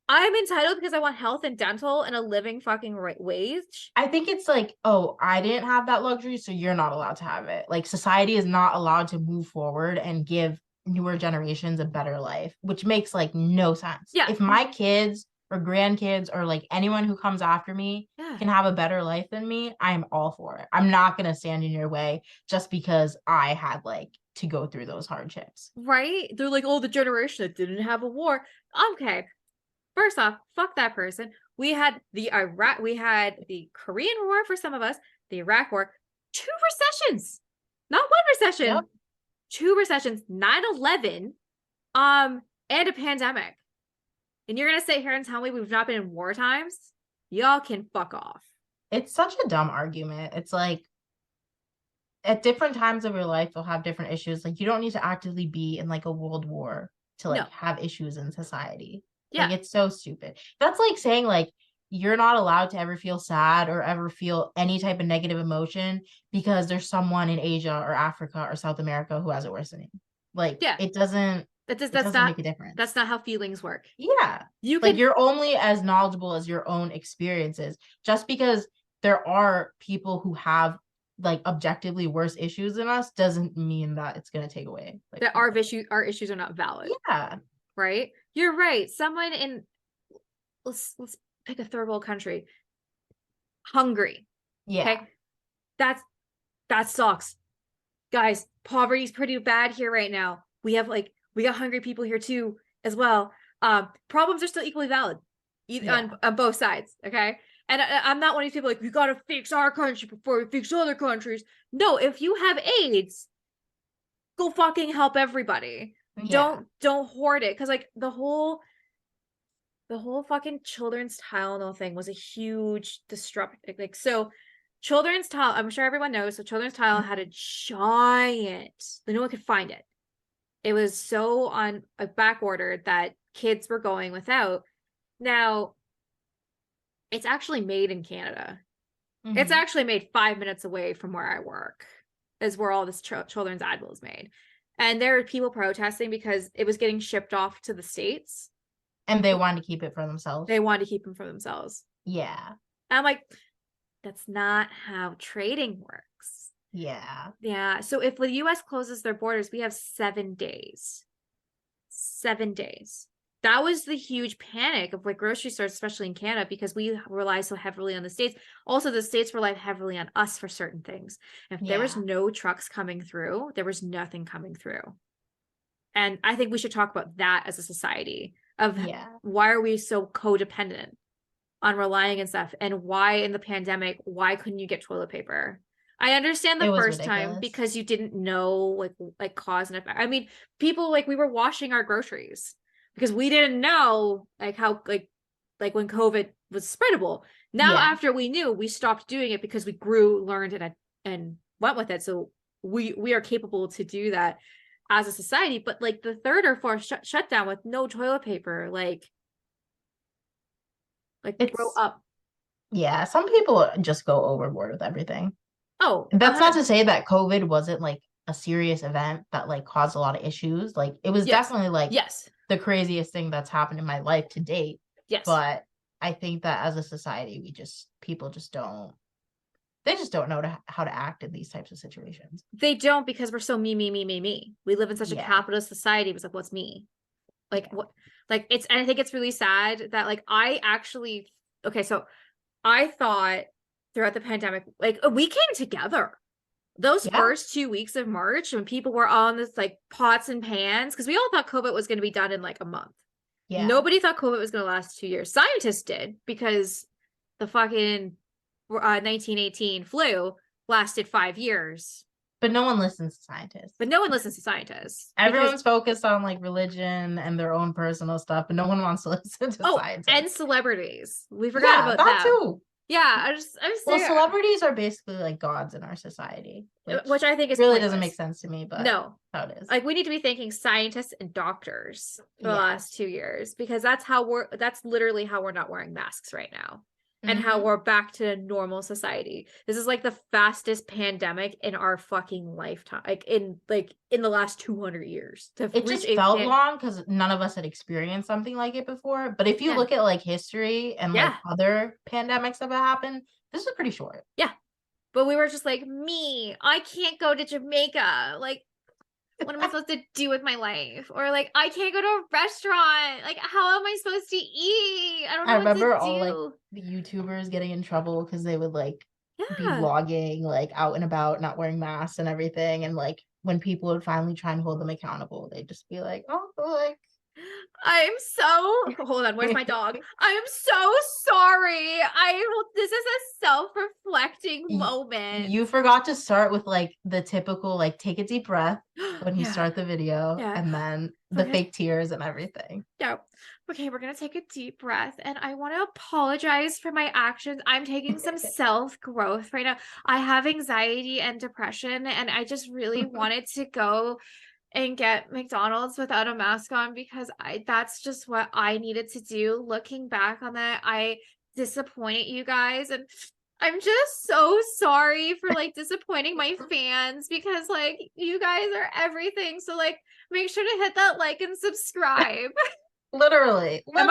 I'm entitled because I want health and dental and a living fucking right wage. I think it's like, oh, I didn't have that luxury, so you're not allowed to have it. Like society is not allowed to move forward and give newer generations a better life, which makes like no sense. Yeah. If my kids or grandkids or like anyone who comes after me Yeah. can have a better life than me, I'm all for it. I'm not gonna stand in your way just because I had like to go through those hardships. Right? They're like, "Oh, the generation that didn't have a war." Okay. First off, fuck that person. We had the Korean War for some of us, the Iraq War, two recessions. Not one Yep. recession, two recessions, 9/11, and a pandemic. And you're gonna sit here and tell me we've not been in war times? Y'all can fuck off. It's such a dumb argument. It's like at different times of your life, you'll have different issues. Like you don't need to actively be in like a world war to No. like have issues in society. Like Yeah. it's so stupid. That's like saying like you're not allowed to ever feel sad or ever feel any type of negative emotion because there's someone in Asia or Africa or South America who has it worse than you. Like Yeah. it doesn't make a That's difference. not how feelings work. Yeah. You Like can you're only as knowledgeable as your own experiences. Just because there are people who have like objectively worse issues than us doesn't mean that it's going to take away like that from our our issues are not valid, yeah. right? You're right. Someone in let's pick a third world country. Hungary. Yeah. Okay. That's that sucks. Guys, poverty's pretty bad here right now. We got hungry people here too as well. Problems are still equally valid Yeah. on both sides. Okay. And I'm not one of these people like, we gotta fix our country before we fix other countries. No, if you have AIDS, go fucking help everybody. Yeah. Don't hoard it. Cause like the whole fucking children's Tylenol thing was a huge disrupt. Like so, children's Tylenol. I'm sure everyone knows. So children's Tylenol had a giant. No one could find it. It was so on a back order that kids were going without. Now it's actually made in Canada. It's Mm-hmm. actually made 5 minutes away from where I work. is where all this children's ad was made. And there were people protesting because it was getting shipped off to the States. And they wanted to keep it for themselves. They wanted to keep them for themselves. Yeah. And I'm like, that's not how trading works. Yeah. Yeah. So if the US closes their borders, we have 7 days. 7 days. That was the huge panic of like grocery stores, especially in Canada, because we rely so heavily on the States. Also, the States rely heavily on us for certain things. If there was no trucks coming through, there was nothing coming through. And I think we should talk about that as a society of why are we so codependent on relying and stuff, and why in the pandemic, why couldn't you get toilet paper? I understand the first time because you didn't know like cause and effect. I mean, people like we were washing our groceries because we didn't know like how like when COVID was spreadable. Now after we knew, we stopped doing it because we grew, learned, and went with it. So we are capable to do that as a society. But like the third or fourth shutdown with no toilet paper, like grow up. Yeah, some people just go overboard with everything. Oh, that's not to say that COVID wasn't like a serious event that like caused a lot of issues. Like it was definitely like the craziest thing that's happened in my life to date. Yes. But I think that as a society, people just don't know how to act in these types of situations. They don't, because we're so me. We live in such a capitalist society. It was like, what's me? Like what? Like it's, and I think it's really sad that like I actually, okay, so I thought throughout the pandemic, like we came together those first 2 weeks of March when people were on this like pots and pans, because we all thought COVID was going to be done in like a month. Nobody thought COVID was going to last 2 years. Scientists did, because the fucking 1918 flu lasted 5 years. But no one listens to scientists. Everyone's focused on like religion and their own personal stuff, but no one wants to listen to scientists. And celebrities. We forgot about that too. Yeah, I'm well, celebrities are basically like gods in our society, which I think is really doesn't make sense to me, but no, how it is. Like we need to be thanking scientists and doctors for the last 2 years, because that's literally how we're not wearing masks right now. And how we're back to a normal society. This is like the fastest pandemic in our fucking lifetime, like in the last 200 years. It just felt long because none of us had experienced something like it before. But if you look at like history and like other pandemics that have happened, this is pretty short. Yeah, but we were just like, I can't go to Jamaica. Like, what am I supposed to do with my life? Or like, I can't go to a restaurant. Like, how am I supposed to eat? I don't know. I remember all like the YouTubers getting in trouble because they would like be vlogging like out and about, not wearing masks and everything. And like when people would finally try and hold them accountable, they'd just be like, oh, like, hold on, where's my dog? I'm so sorry. This is a self-reflecting moment. You forgot to start with like the typical like take a deep breath when you start the video, and then the fake tears and everything. Okay, we're gonna take a deep breath, and I want to apologize for my actions. I'm taking some self-growth right now. I have anxiety and depression, and I just really wanted to go and get McDonald's without a mask on, because that's just what I needed to do. Looking back on that, I disappointed you guys, and I'm just so sorry for like disappointing my fans, because like you guys are everything. So like make sure to hit that like and subscribe. Literally. Am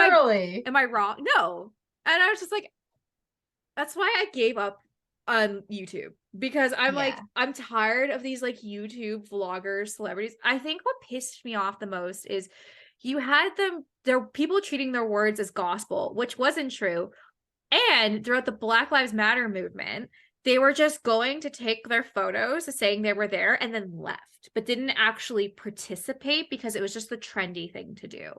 I wrong? No. And I was just like, that's why I gave up on YouTube, because I'm like, I'm tired of these like YouTube vloggers, celebrities. I think what pissed me off the most is you had there were people treating their words as gospel, which wasn't true. And throughout the Black Lives Matter movement, they were just going to take their photos saying they were there and then left, but didn't actually participate because it was just the trendy thing to do.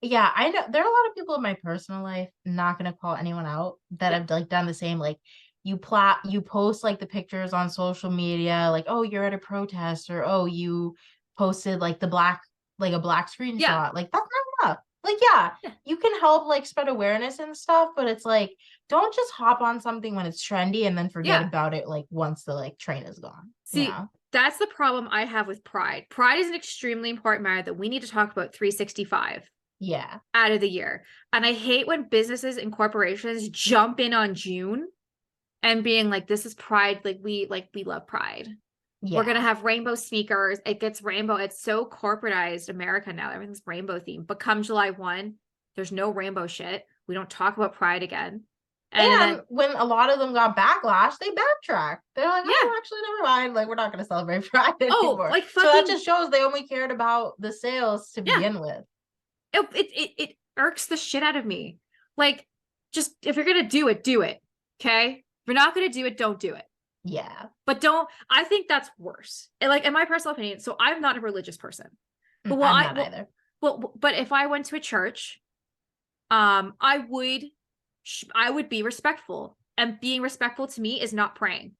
Yeah, I know there are a lot of people in my personal life, not gonna call anyone out, that have like done the same. Like you post like the pictures on social media, like, oh, you're at a protest, or oh, you posted like a black screenshot. Like that's not enough. Like, you can help like spread awareness and stuff, but it's like, don't just hop on something when it's trendy and then forget about it like once the like train is gone. See, that's the problem I have with Pride. Pride is an extremely important matter that we need to talk about 365 out of the year. And I hate when businesses and corporations jump in on June and being like, this is Pride, like we love Pride. We're gonna Yeah. have rainbow sneakers. It gets rainbow. It's so corporatized America now. Everything's rainbow themed. But come July 1, there's no rainbow shit. We don't talk about pride again. And And then when a lot of them got backlash, they backtracked. They're like, yeah. oh, actually, never mind. Like, we're not going to celebrate Pride Oh, anymore. like So that fucking just shows they only cared about the sales to yeah. begin with. It irks the shit out of me. Like, just if you're gonna do it, do it. Okay? If you're not gonna do it, don't do it. Yeah. But don't, I think that's worse. And like in my personal opinion, so I'm not a religious person. But what I'm I not either. well, but if I went to a church, I would be respectful. And being respectful to me is not praying.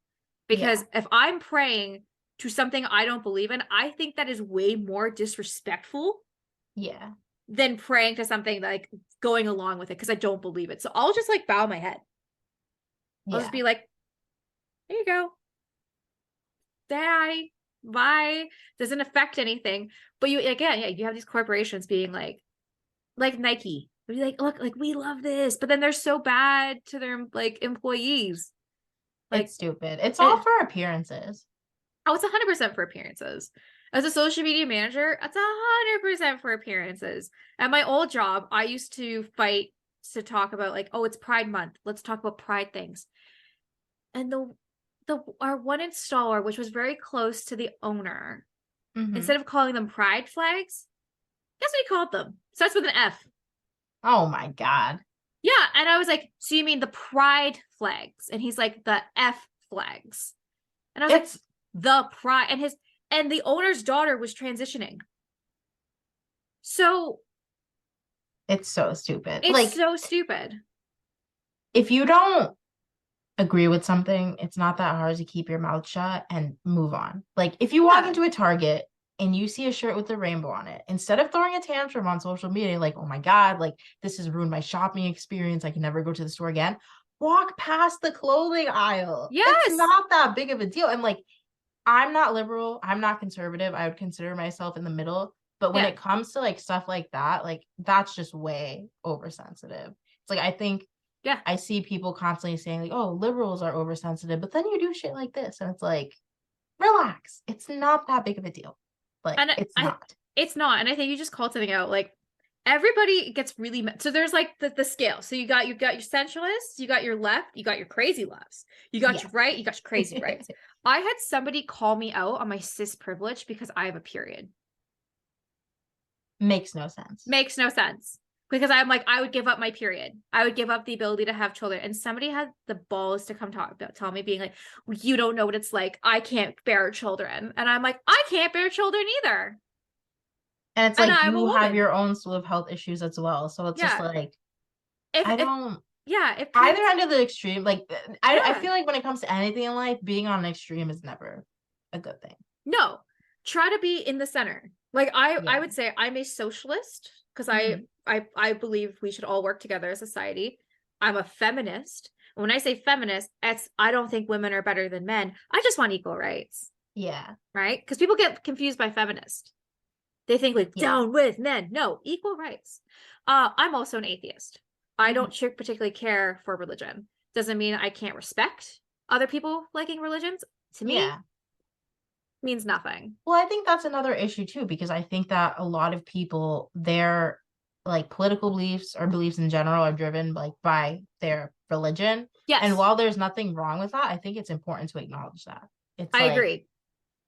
Yeah. Because if I'm praying to something I don't believe in, I think that is way more disrespectful Yeah. than praying to something like going along with it because I don't believe it. So I'll just like bow my head. I'll just Yeah. be like, there you go. Die. Bye. Doesn't affect anything. But you again, yeah, you have these corporations being like Nike. They'll be like, look, like we love this, but then they're so bad to their like employees. Like It's stupid. It's all it, for appearances. oh, it's 100% for appearances. As a social media manager, it's 100% for appearances. At my old job, I used to fight to talk about like, oh, it's Pride Month. Let's talk about Pride things. And the our one installer, which was very close to the owner, Mm-hmm. instead of calling them Pride flags, guess what he called them? Starts with an F. Oh my God. Yeah, and I was like, so you mean the Pride flags? And he's like, the F flags. And I was like, It's the Pride, and the owner's daughter was transitioning. So it's so stupid. it's Like, so stupid. if you don't agree with something, it's not that hard to keep your mouth shut and move on. Like, if you walk Yeah. into a Target and you see a shirt with a rainbow on it, instead of throwing a tantrum on social media, like, oh my God, like this has ruined my shopping experience, I can never go to the store again, walk past the clothing aisle. It's Yes. not that big of a deal. And like, I'm not liberal, I'm not conservative. I would consider myself in the middle. But when Yeah. it comes to like stuff like that, like that's just way oversensitive. It's like I think Yeah. I see people constantly saying like, "Oh, liberals are oversensitive," but then you do shit like this, and it's like, relax. It's not that big of a deal. Like, And it's I not. it's not. And I think you just called something out. Like everybody gets really so there's like the scale. So you got your centralists, you got your left, you got your crazy lefts, you got Yeah. your right, you got your crazy rights. I had somebody call me out on my cis privilege because I have a period. Makes no sense. Makes no sense. Because I'm like, I would give up my period. I would give up the ability to have children. And somebody had the balls to come tell me, being like, you don't know what it's like. I can't bear children. And I'm like, I can't bear children either. And it's And like I'm a you have woman. your own slew of health issues as well. So it's just Yeah. like I If don't yeah, if either parents, end of the extreme. Like I yeah, feel like when it comes to anything in life, being on an extreme is never a good thing. no, try to be in the center. Like I Yeah. would say I'm a socialist because Mm-hmm. I believe we should all work together as a society. I'm a feminist. When I say feminist, it's I don't think women are better than men. I just want equal rights, Yeah. right? Because people get confused by feminist. They think like Yeah. down with men. No, equal rights. I'm also an atheist. I Mm-hmm. don't particularly care for religion. Doesn't mean I can't respect other people liking religions. To me, Yeah. means nothing. Well, I think that's another issue too, because I think that a lot of people, their like political beliefs or beliefs in general are driven like by their religion. And Yes, while there's nothing wrong with that, I think it's important to acknowledge that. It's I agree.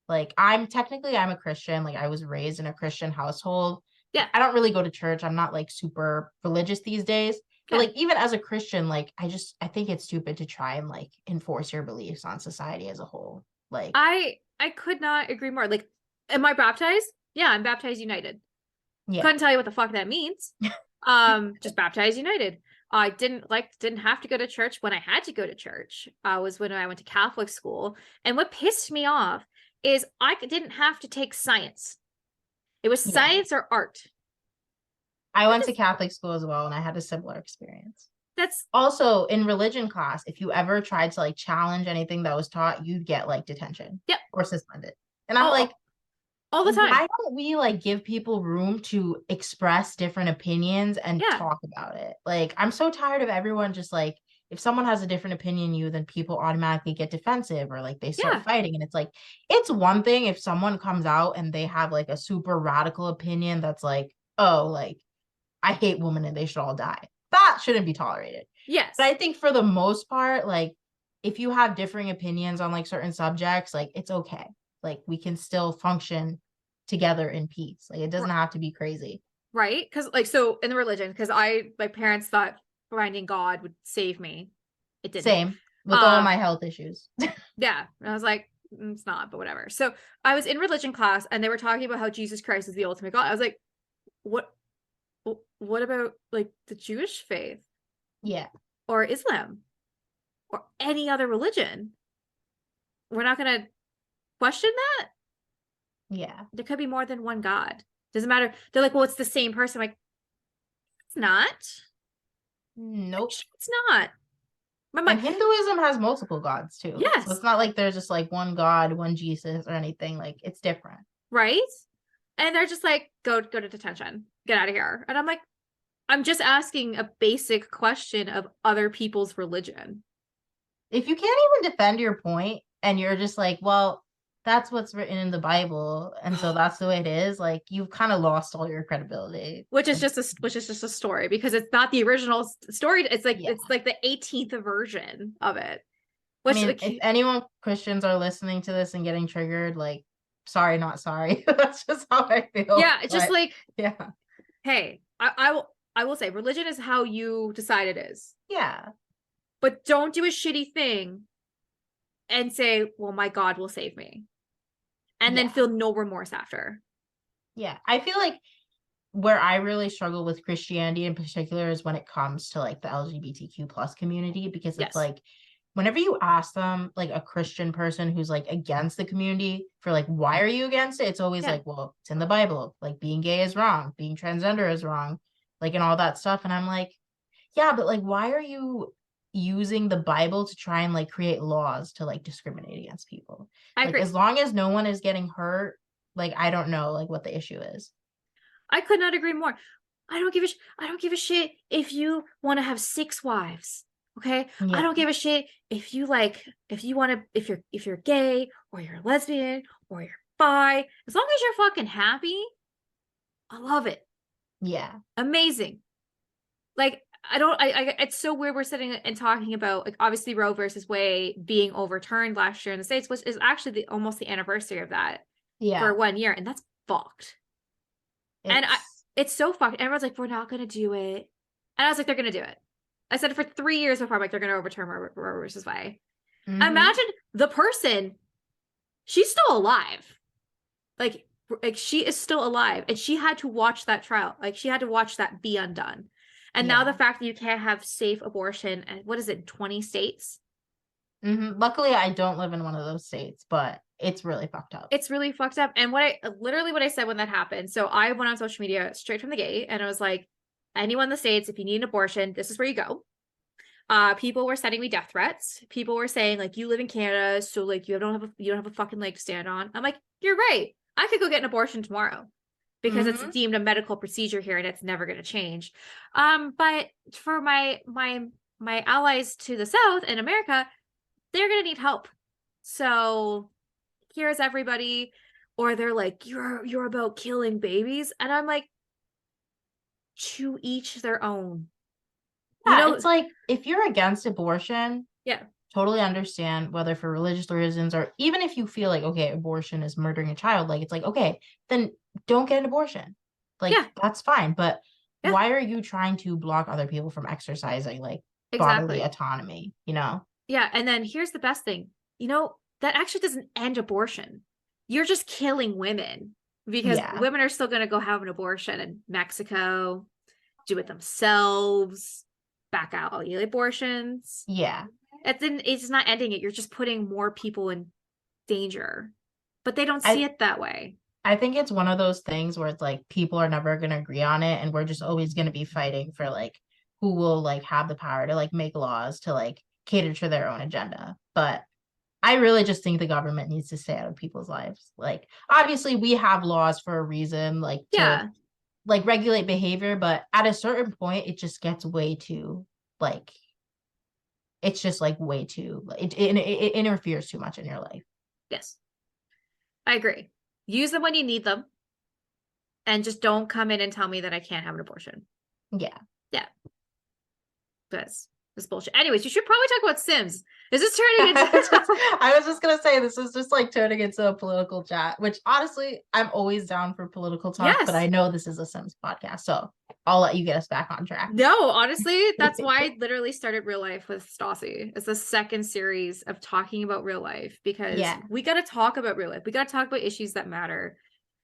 like I'm a Christian, like I was raised in a Christian household. Yeah, I don't really go to church. I'm not like super religious these days. But yeah. like even as a Christian, like I think it's stupid to try and like enforce your beliefs on society as a whole. Like, I could not agree more. Like, am I baptized? Yeah, I'm baptized united. yeah. Couldn't tell you what the fuck that means. Just baptized united. I didn't have to go to church when I had to go to church. Was when I went to Catholic school. And what pissed me off is I didn't have to take science. It was Yeah. science or art. I That went to is Catholic school as well, and I had a similar experience. that's Also, in religion class, if you ever tried to like challenge anything that was taught, you'd get like detention yep. or suspended. And I'm like, All the time. why don't we like give people room to express different opinions and Yeah. talk about it? Like, I'm so tired of everyone just like if someone has a different opinion than you, then people automatically get defensive or like they start Yeah. fighting. And it's like, it's one thing if someone comes out and they have like a super radical opinion that's like, oh, like I hate women and they should all die. That shouldn't be tolerated. But Yes. I think for the most part, like if you have differing opinions on like certain subjects, like it's okay. Like we can still function together in peace. Like it doesn't have to be crazy. Right? Because like so in the religion, because my parents thought finding God would save me. It didn't. Same with all my health issues. Yeah. And I was like, it's not, but whatever. So I was in religion class and they were talking about how Jesus Christ is the ultimate God. I was like, what what about like the Jewish faith Yeah. or Islam or any other religion? We're not gonna question that. Yeah. There could be more than one God. Doesn't matter. They're like, well, it's the same person. I'm like, it's not. Nope. It's not. And Hinduism has multiple gods too. So Yes. it's not like there's just like one God, one Jesus or anything. Like it's different. Right. And they're just like, go to detention. Get out of here. And I'm like, I'm just asking a basic question of other people's religion. If you can't even defend your point and you're just like, well, that's what's written in the Bible, and so that's the way it is, like you've kind of lost all your credibility. Which is just a story because it's not the original story. It's like Yeah. it's like the 18th version of it. I Which mean, like, if anyone Christians are listening to this and getting triggered, like, sorry, not sorry. That's just how I feel. yeah, just But like, yeah. hey, I will say religion is how you decide it is. Yeah. But don't do a shitty thing and say, well, my God will save me. And then Yeah. feel no remorse after. Yeah. I feel like where I really struggle with Christianity in particular is when it comes to like the LGBTQ plus community, because it's Yes. like whenever you ask them, like a Christian person who's like against the community for like, why are you against it? It's always Yeah. like, well, it's in the Bible. Like being gay is wrong, being transgender is wrong, like and all that stuff. And I'm like, yeah, but like, why are you using the Bible to try and like create laws to like discriminate against people? I Like agree. as long as no one is getting hurt, like I don't know like what the issue is. I could not agree more. I don't give a shit if you want to have 6 wives. Okay? I Yeah. don't give a shit if you like if you want to if you're gay or you're lesbian or you're bi. As long as you're fucking happy, I love it. Yeah. Amazing. Like I don't I it's so weird we're sitting and talking about like obviously Roe versus Wade being overturned last year in the States, which is actually almost the anniversary of that for Yeah. 1 year, and that's fucked. And It's it's so fucked. Everyone's like, we're not gonna do it. And I was like, they're gonna do it. I said it for 3 years before. I'm like, they're gonna overturn Roe versus Wade. mm-hmm. Imagine the person, she's still alive. Like she is still alive, and she had to watch that trial. Like she had to watch that be undone. And now the Yeah. fact that you can't have safe abortion, and what is it, 20 states? Mm-hmm. Luckily, I don't live in one of those states, but it's really fucked up. It's really fucked up. And what I said when that happened. So I went on social media straight from the gate and I was like, anyone in the States, if you need an abortion, this is where you go. People were sending me death threats. People were saying, like, you live in Canada, so like you don't have a fucking leg to stand on. I'm like, you're right. I could go get an abortion tomorrow because it's Mm-hmm. deemed a medical procedure here and it's never gonna change. But for my allies to the South in America, they're gonna need help. So here's everybody. Or they're like, you're about killing babies. And I'm like, to each their own. You Yeah, know, it's like if you're against abortion, yeah, totally understand whether for religious reasons or even if you feel like, okay, abortion is murdering a child, like it's like, okay, then don't get an abortion. Like yeah, that's fine. But yeah, why are you trying to block other people from exercising like bodily exactly. autonomy, you know? Yeah. And then here's the best thing, that actually doesn't end abortion. You're just killing women because Yeah. women are still going to go have an abortion in Mexico, do it themselves, back out all the abortions. Yeah. It's not ending it. You're just putting more people in danger, but they don't see I it that way. I think it's one of those things where it's like people are never going to agree on it and we're just always going to be fighting for like who will like have the power to like make laws to like cater to their own agenda. But I really just think the government needs to stay out of people's lives. Like obviously we have laws for a reason like to Yeah. like regulate behavior, but at a certain point it just gets way too like it's just like way too, it interferes too much in your life. Yes, I agree. Use them when you need them, and just don't come in and tell me that I can't have an abortion. Yeah. Yeah, that's bullshit. Anyways, you should probably talk about Sims. This is turning into I was just gonna say this is just like turning into a political chat, which honestly I'm always down for political talk, but I yes. know this is a Sims podcast, so I'll let you get us back on track. No, honestly, that's why I literally started Real Life with Stassi. It's the second series of talking about real life because Yeah, we got to talk about real life. We got to talk about issues that matter.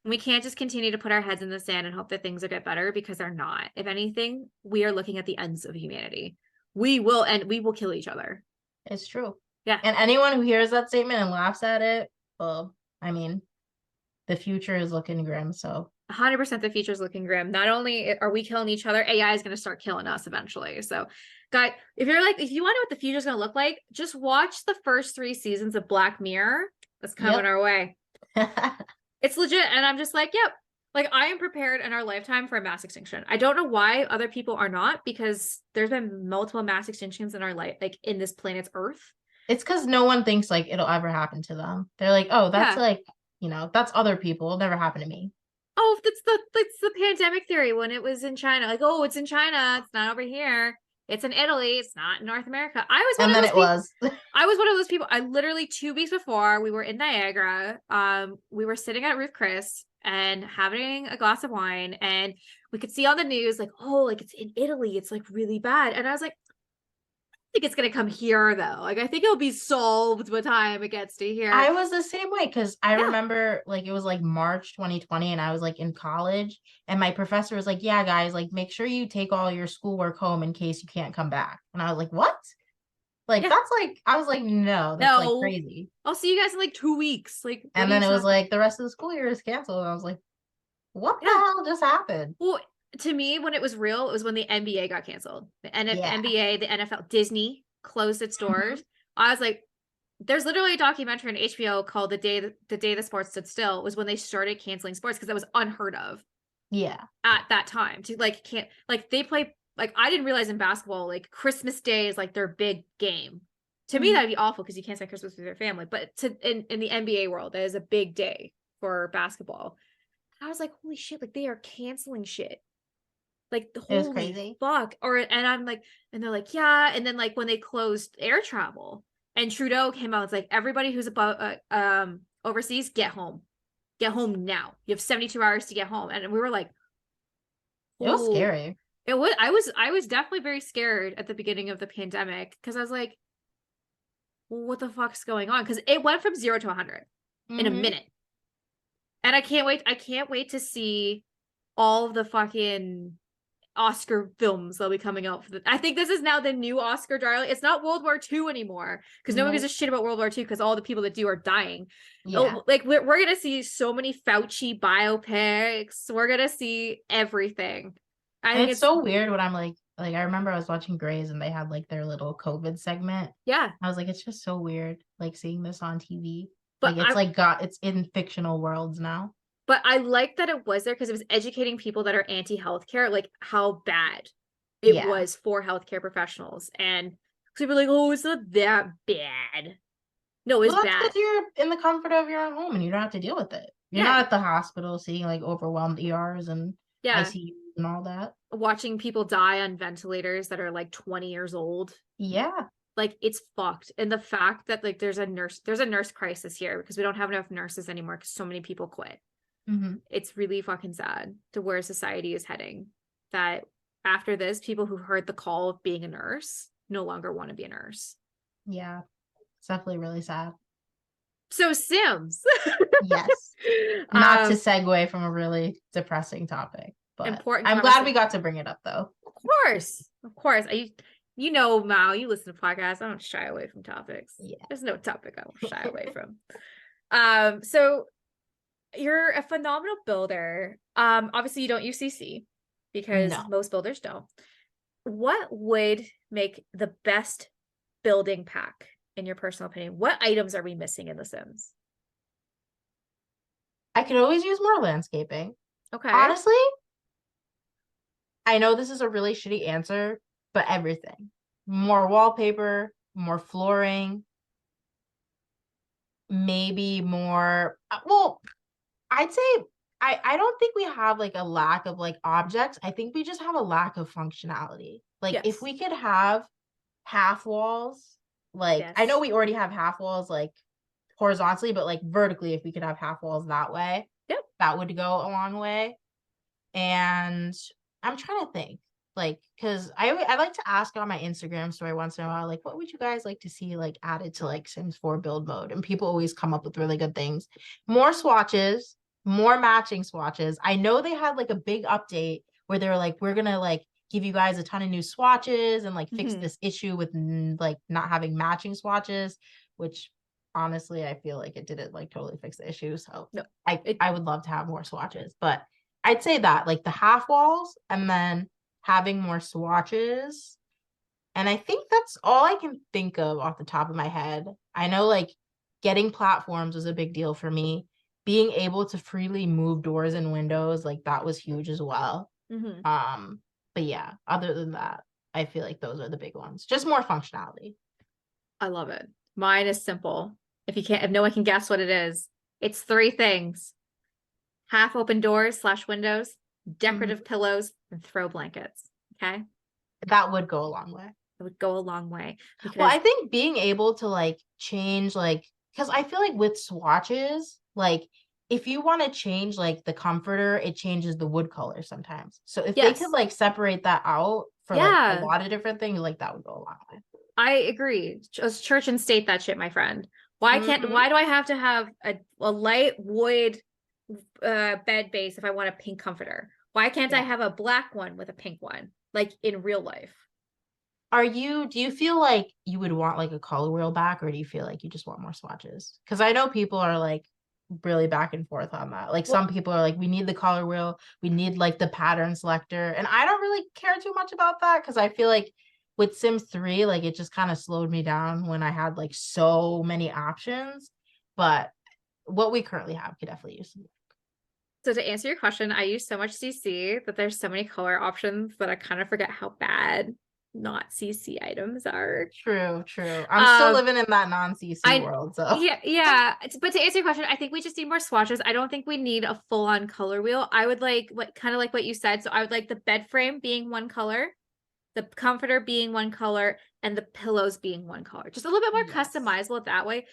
We can't just continue to put our heads in the sand and hope that things will get better because they're not. If anything, we are looking at the ends of humanity. We will, and we will kill each other. it's true. Yeah, And anyone who hears that statement and laughs at it, well, I mean, the future is looking grim, so 100% the future's looking grim. Not only are we killing each other, AI is going to start killing us eventually. So, guys, if you want to know what the future's going to look like, just watch the first 3 seasons of Black Mirror. That's coming yep. our way. It's legit. And I'm just like, yep. Like, I am prepared in our lifetime for a mass extinction. I don't know why other people are not, because there's been multiple mass extinctions in our life, like in this planet's Earth. It's because no one thinks like it'll ever happen to them. They're like, oh, that's Yeah. like, that's other people. It'll never happen to me. Oh, that's the pandemic theory when it was in China. Like, oh, it's in China, it's not over here. It's in Italy, it's not in North America. I was one And of then those it people. was. I was one of those people. I literally 2 weeks before we were in Niagara, we were sitting at Ruth Chris and having a glass of wine, and we could see on the news like, oh, like it's in Italy, it's like really bad. And I was like, I think it's gonna come here though. Like I think it'll be solved by the time it gets to here. I was the same way because I Yeah. remember like it was like March 2020 and I was like in college and my professor was like, yeah, guys, like make sure you take all your schoolwork home in case you can't come back. And I was like, what? Like Yeah. that's like I was like, no, that's like No. crazy. I'll see you guys in like 2 weeks. Like, what And are you then it was talking? like the rest of the school year is canceled. And I was like, what the Yeah. hell just happened? Well, to me, when it was real, it was when the NBA got canceled. The Yeah. NBA, the NFL, Disney closed its doors. I was like, there's literally a documentary on HBO called "The Day the Sports Stood Still." Was when they started canceling sports because that was unheard of Yeah. at that time. To like can't like they play like I didn't realize in basketball like Christmas Day is like their big game. To me, Mhm. that'd be awful because you can't spend Christmas with your family. But in the NBA world, that is a big day for basketball. I was like, holy shit! Like they are canceling shit. Like It was holy crazy. fuck. And I'm like, and they're like, yeah. And then like when they closed air travel and Trudeau came out, it's like everybody who's about overseas, get home. Get home now. You have 72 hours to get home. And we were like, It was oh, scary. I was definitely very scared at the beginning of the pandemic because I was like, well, what the fuck's going on? Because it went from 0 to 100 in a Mm-hmm. minute. And I can't wait to see all of the fucking Oscar films that'll be coming out for I think this is now the new Oscar dry. It's not World War II anymore because nobody gives a Nope. shit about World War II because all the people that do are dying. Yeah. Oh, like we're gonna see so many Fauci biopics. We're gonna see everything. I And think it's it's so weird when I'm like I remember I was watching Grey's and they had like their little COVID segment. yeah, I was like, it's just so weird, like seeing this on TV. but Like it's like it's in fictional worlds now. I like that it was there because it was educating people that are anti-healthcare, like how bad it Yeah. was for healthcare professionals, and people are like, oh, it's not that bad. No, it's Well, that's bad. because you're in the comfort of your own home and you don't have to deal with it. You're Yeah, not at the hospital seeing like overwhelmed ERs and yeah. ICUs and all that. Watching people die on ventilators that are like 20 years old. Yeah. Like it's fucked. And the fact that like there's a nurse crisis here because we don't have enough nurses anymore because so many people quit. Mm-hmm. It's really fucking sad to where society is heading. That after this, people who heard the call of being a nurse no longer want to be a nurse. Yeah. It's definitely really sad. So Sims. Yes. Not to um segue from a really depressing topic, but important I'm glad we conversation. got to bring it up though. Of course. Mal, you listen to podcasts. I don't shy away from topics. Yeah. There's no topic I won't shy away from. So you're a phenomenal builder. Obviously you don't use CC because No. most builders don't. What would make the best building pack in your personal opinion? What items are we missing in The Sims? I could always use more landscaping. Okay. Honestly, I know this is a really shitty answer, but everything. More wallpaper, more flooring, maybe more well, I'd say I don't think we have like a lack of like objects. I think we just have a lack of functionality. Like if Yes. we could have half walls, like I know Yes. we already have half walls like horizontally, but like vertically, if we could have half walls that way, Yep. that would go a long way. And I'm trying to think, like, because I like to ask on my Instagram story once in a while, like, what would you guys like to see like added to like Sims 4 build mode? And people always come up with really good things. More swatches, more matching swatches. I know they had like a big update where they were like, we're gonna like give you guys a ton of new swatches and like fix Hmm. this issue with like not having matching swatches, which honestly I feel like it didn't like totally fix the issue. So No. I It. I would love to have more swatches, but I'd say that like the half walls and then having more swatches. And I think that's all I can think of off the top of my head. I know like getting platforms was a big deal for me. Being able to freely move doors and windows, like that was huge as well. Hmm. Um, but yeah, other than that, I feel like those are the big ones. Just more functionality. I love it. Mine is simple. If no one can guess what it is, it's three things: half open doors slash windows, Mhm. decorative pillows, and throw blankets. Okay. That would go a long way. It would go a long way Well, because I think being able to like change like because I feel like with swatches, like if you want to change like the comforter, it changes the wood color sometimes. So if they could yes, like separate that out for like a yeah, lot of different things, like that would go a long way. I agree. Just church and state that shit, my friend. Hmm. Why do I have to have a light wood bed base if I want a pink comforter? Why can't I Yeah. have a black one with a pink one, like in real life? Do you feel like you would want like a color wheel back, or do you feel like you just want more swatches? Because I know people are like really back and forth on that. Like some Well, people are like, we need the color wheel, we need like the pattern selector. And I don't really care too much about that because I feel like with Sims 3, like it just kind of slowed me down when I had like so many options. But what we currently have could definitely use some. so to answer your question, I use so much CC that there's so many color options that I kind of forget how bad not CC items are. True, true. I'm still Um, living in that non-CC I world, so yeah. But to answer your question, I think we just need more swatches. I don't think we need a full-on color wheel. I would like what kind of like what you said. So I would like the bed frame being one color, the comforter being one color, and the pillows being one color. Just a little bit more yes. customizable that way.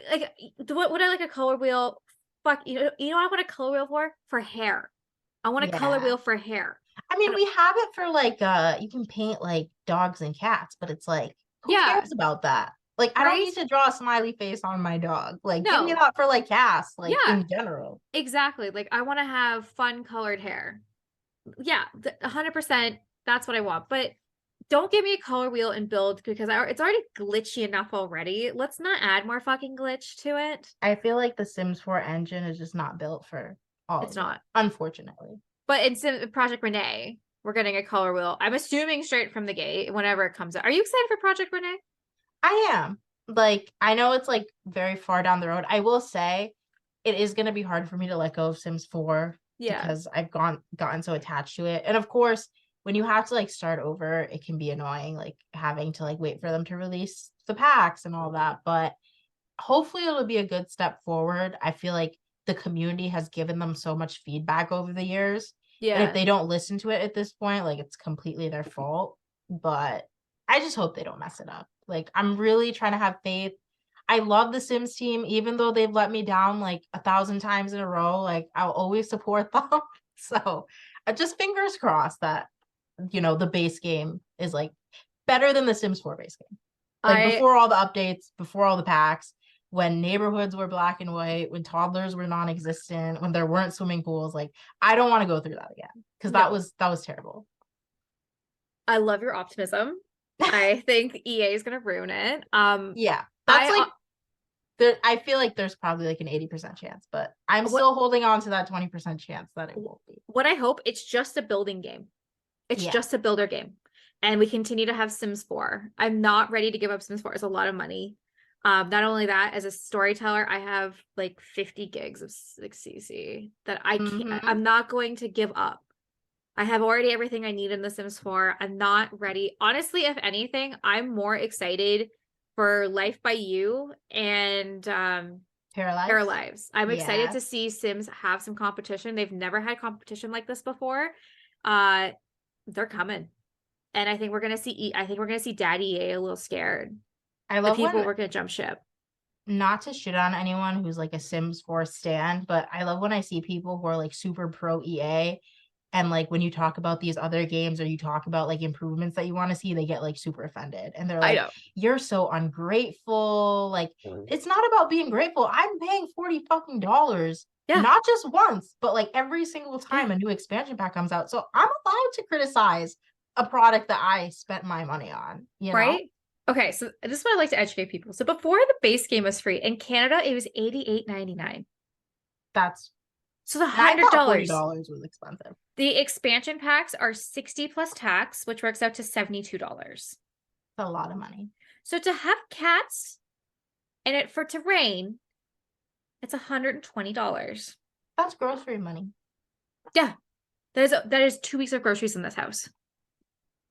Like what would I like a color wheel? Fuck, you know what I want a color wheel for? For hair. I want a color Yeah. wheel for hair. I I mean, don't, we have it for like you can paint like dogs and cats, but it's like who yeah, cares about that? Like I don't right? need to draw a smiley face on my dog. Like give me No. that for like cats, like Yeah, in general. exactly. Like I want to have fun colored hair. Yeah, 100%. That's what I want. But don't give me a color wheel and build because it's already glitchy enough already. Let's not add more fucking glitch to it. I feel like the Sims 4 engine is just not built for all It's of it, not. unfortunately. But in Project Renee, we're getting a color wheel. I'm assuming straight from the gate whenever it comes out. Are you excited for Project Renee? I am. Like, I know it's like very far down the road. I will say it is going to be hard for me to let go of Sims 4 Yeah. because I've gotten so attached to it. And of course, when you have to like start over, it can be annoying, like having to like wait for them to release the packs and all that. But hopefully it'll be a good step forward. I feel like the community has given them so much feedback over the years. And if Yeah. they don't listen to it at this point, like it's completely their fault. But I just hope they don't mess it up. Like I'm really trying to have faith. I love the Sims team, even though they've let me down like 1,000 times in a row. Like I'll always support them. So just fingers crossed that the base game is like better than the Sims 4 base game. Like I before all the updates, before all the packs, when neighborhoods were black and white, when toddlers were non-existent, when there weren't swimming pools, like I don't want to go through that again because that no. was that was terrible. I love your optimism. I think EA is gonna ruin it. Yeah, that's I like there. I feel like there's probably like an 80% chance, but I'm what still holding on to that 20% chance that it won't be. what I hope it's just a building game. It's Yeah. just a builder game. And we continue to have Sims 4. I'm not ready to give up Sims 4. It's a lot of money. Not only that, as a storyteller, I have like 50 gigs of like CC that Mm-hmm. I'm not going to give up. I have already everything I need in The Sims 4. I'm not ready. Honestly, if anything, I'm more excited for Life by You and Paralyzed. Lives. I'm excited Yeah. to see Sims have some competition. They've never had competition like this before. They're coming. And I think we're gonna see Daddy A little scared. I The love people when, were gonna jump ship. not to shit on anyone who's like a Sims 4 stan, but I love when I see people who are like super pro EA, and like when you talk about these other games or you talk about like improvements that you want to see, they get like super offended and they're I like, know. you're so ungrateful. Like, it's not about being grateful. I'm paying 40 fucking dollars, Yeah. not just once, but like every single time Yeah. a new expansion pack comes out. So I'm allowed to criticize a product that I spent my money on, you know? Right? Okay, so this is what I like to educate people. So before the base game was free, in Canada, it was $88.99. That's, So the and I thought $40 $100. was expensive. The expansion packs are 60 plus tax, which works out to $72. It's a lot of money. So to have cats and it for to rain, it's $120. That's grocery money. Yeah. That is 2 weeks of groceries in this house.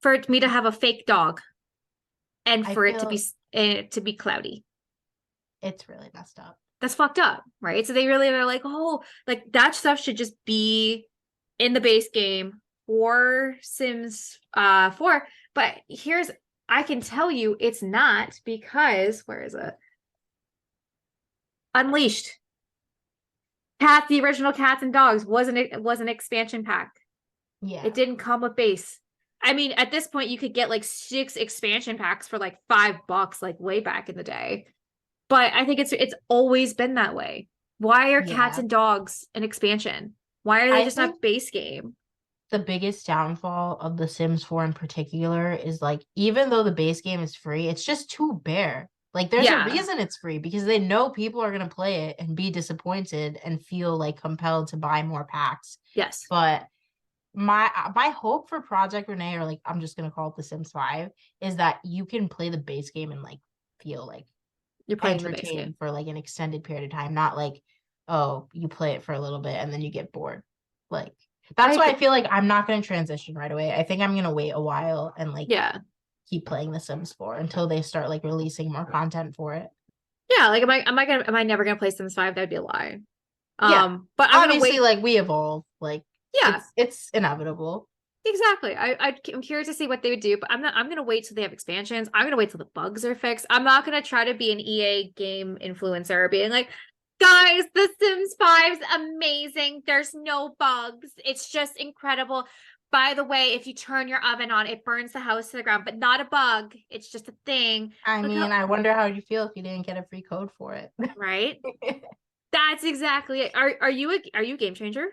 For me to have a fake dog and I for it feel to be cloudy. it's really messed up. That's fucked up, right? So they really are like, oh, like that stuff should just be in the base game for Sims 4. But I can tell you it's not, because where is it? Unleashed. The original Cats and Dogs was an expansion pack. Yeah. It didn't come with base. I mean, at this point, you could get like 6 expansion packs for like $5, like way back in the day. But I think it's always been that way. Why are Cats Yeah. and Dogs an expansion? Why are they I just think not base game? the biggest downfall of The Sims 4 in particular is like, even though the base game is free, it's just too bare. Like, there's a Yeah. reason it's free because they know people are going to play it and be disappointed and feel like compelled to buy more packs. Yes. But my hope for Project Renee, or like I'm just going to call it The Sims 5, is that you can play the base game and like feel like You're playing the base game. entertained for like an extended period of time, not like, oh, you play it for a little bit and then you get bored. Like, that's why I feel like I'm not going to transition right away. I think I'm going to wait a while and like Yeah. keep playing The Sims 4 until they start like releasing more content for it. Yeah. Like, am I never gonna play Sims 5? That'd be a lie. Yeah. But I'm gonna Obviously, wait. like we evolve. Like, Yeah, it's inevitable. exactly. I'm curious to see what they would do, but I'm gonna wait till they have expansions. I'm gonna wait till the bugs are fixed. I'm not gonna try to be an EA game influencer being like, guys, The Sims 5's amazing. There's no bugs. It's just incredible. By the way, if you turn your oven on, it burns the house to the ground, but not a bug. It's just a thing. I Look mean, how, I wonder how you feel if you didn't get a free code for it. right? That's exactly it. Are you a game changer?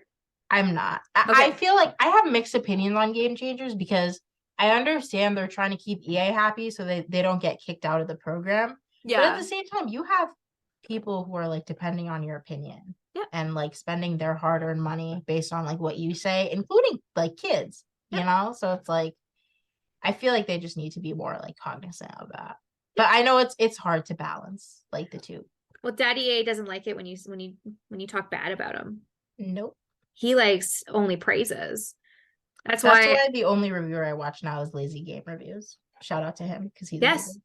I'm not. I Okay. feel like I have mixed opinions on game changers because I understand they're trying to keep EA happy so they don't get kicked out of the program. But at Yeah. the same time, you have people who are like depending on your opinion Yeah. and like spending their hard-earned money based on like what you say, including like kids, Yeah. you know? So it's like I feel like they just need to be more like cognizant of that. Yeah. But I know it's hard to balance like the two. Well, Daddy A doesn't like it when you talk bad about him. Nope. He likes only praises. That's That's why, why the only reviewer I watch now is Lazy Game Reviews. Shout out to him because he's yes,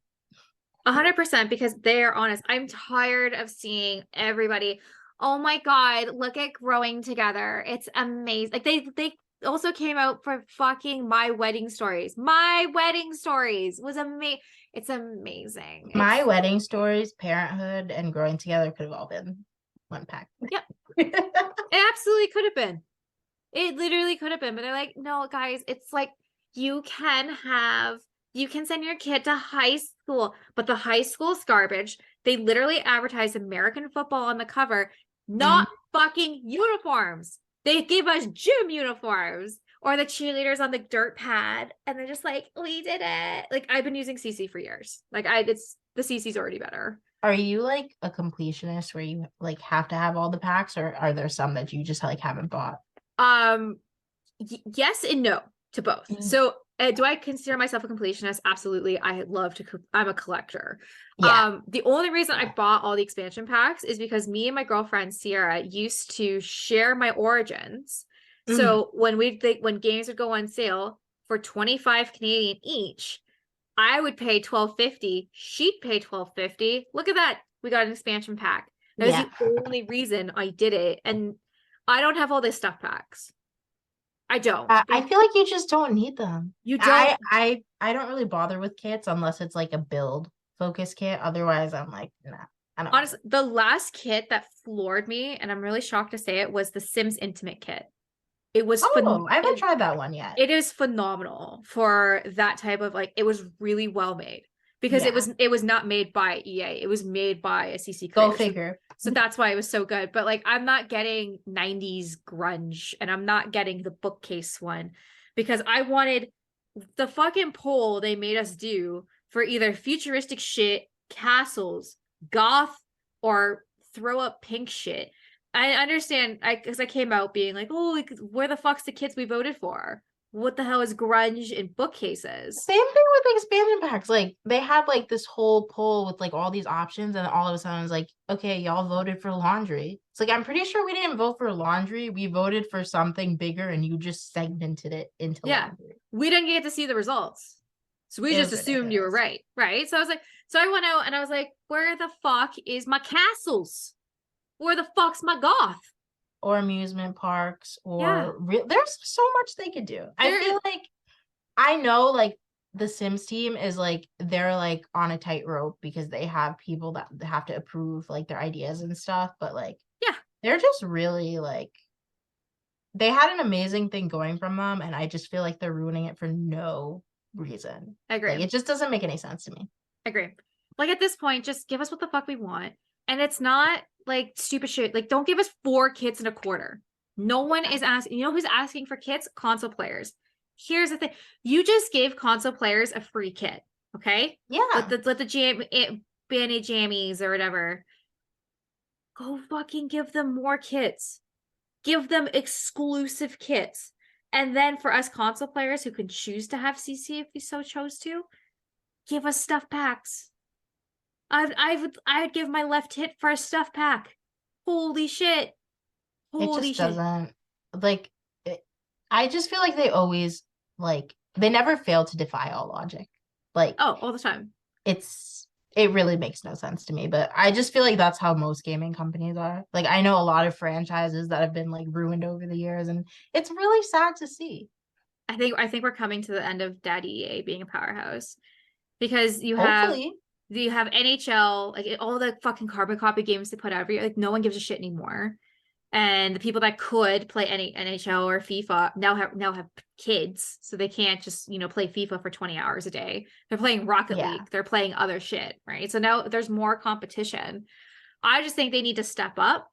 amazing. 100%, because they're honest. I'm tired of seeing everybody, oh my God, look at Growing Together. It's amazing. Like they also came out for fucking My Wedding Stories. My Wedding Stories was amazing. It's amazing. My wedding stories, parenthood, and growing together could have all been one pack. Yep. It absolutely could have been. It literally could have been, but they're like, no, guys, it's like you can send your kid to high school, but the high school's garbage. They literally advertise American football on the cover, not fucking uniforms. They gave us gym uniforms or the cheerleaders on the dirt pad, and they're just like, we did it. Like, I've been using CC for years. Like, the CC's already better. Are you like a completionist where you like have to have all the packs, or are there some that you just like haven't bought? Yes and no to both. So do I consider myself a completionist? Absolutely. I'm a collector. Yeah. The only reason I bought all the expansion packs is because me and my girlfriend Sierra used to share my origins. So when games would go on sale for 25 Canadian each, I would pay $12.50. She'd pay $12.50. Look at that. We got an expansion pack. That was Yeah. the only reason I did it. And I don't have all these stuff packs. I don't. I feel like you just don't need them. You don't. I don't really bother with kits unless it's like a build focus kit. Otherwise, I'm like, nah, I don't. Honestly, the last kit that floored me, and I'm really shocked to say it, was the Sims Intimate kit. It was Oh, I haven't tried that one yet. it is phenomenal for that type of like, it was really well made because Yeah. it was not made by EA. It was made by a CC Go creator. figure. So that's why it was so good. But like, I'm not getting 90s grunge and I'm not getting the bookcase one because I wanted the fucking poll they made us do for either futuristic shit, castles, goth, or throw up pink shit. I understand because I came out being like, oh, like, where the fuck's the kids we voted for? What the hell is grunge in bookcases? Same thing with expansion packs. Like they had like this whole poll with like all these options, and all of a sudden it's like, okay, y'all voted for laundry. It's like I'm pretty sure we didn't vote for laundry. We voted for something bigger, and you just segmented it into Yeah, laundry. we didn't get to see the results. So we It just was assumed you were ridiculous. right. Right. So I was like, so I went out and I was like, where the fuck is my castles? Where the fuck's my goth? Or amusement parks, Yeah. or there's so much they could do. I There feel like I know like the Sims team is like they're like on a tightrope because they have people that have to approve like their ideas and stuff, but like yeah, they're just really like they had an amazing thing going from them, and I just feel like they're ruining it for no reason. I agree. Like it just doesn't make any sense to me. I agree. Like at this point, just give us what the fuck we want. And it's not like stupid shit. Like, don't give us 4 kits and a quarter. No one is asking. You know who's asking for kits? Console players. Here's the thing: you just gave console players a free kit. Okay, Yeah. let the Banny Jammies or whatever. Go fucking give them more kits. Give them exclusive kits. And then for us console players who can choose to have CC if we so chose to, give us stuff packs. I'd give my left hit for a stuff pack. Holy shit. It Holy just shit. doesn't like it, I just feel like they always like they never fail to defy all logic. Like Oh, all the time. it really makes no sense to me, but I just feel like that's how most gaming companies are. Like I know a lot of franchises that have been like ruined over the years, and it's really sad to see. I think we're coming to the end of Daddy EA being a powerhouse because Hopefully. you have NHL, like all the fucking carbon copy games they put out every year, like no one gives a shit anymore. And the people that could play any NHL or FIFA now have kids, so they can't just play FIFA for 20 hours a day. They're playing Rocket Yeah. League, they're playing other shit, right? So now there's more competition. I just think they need to step up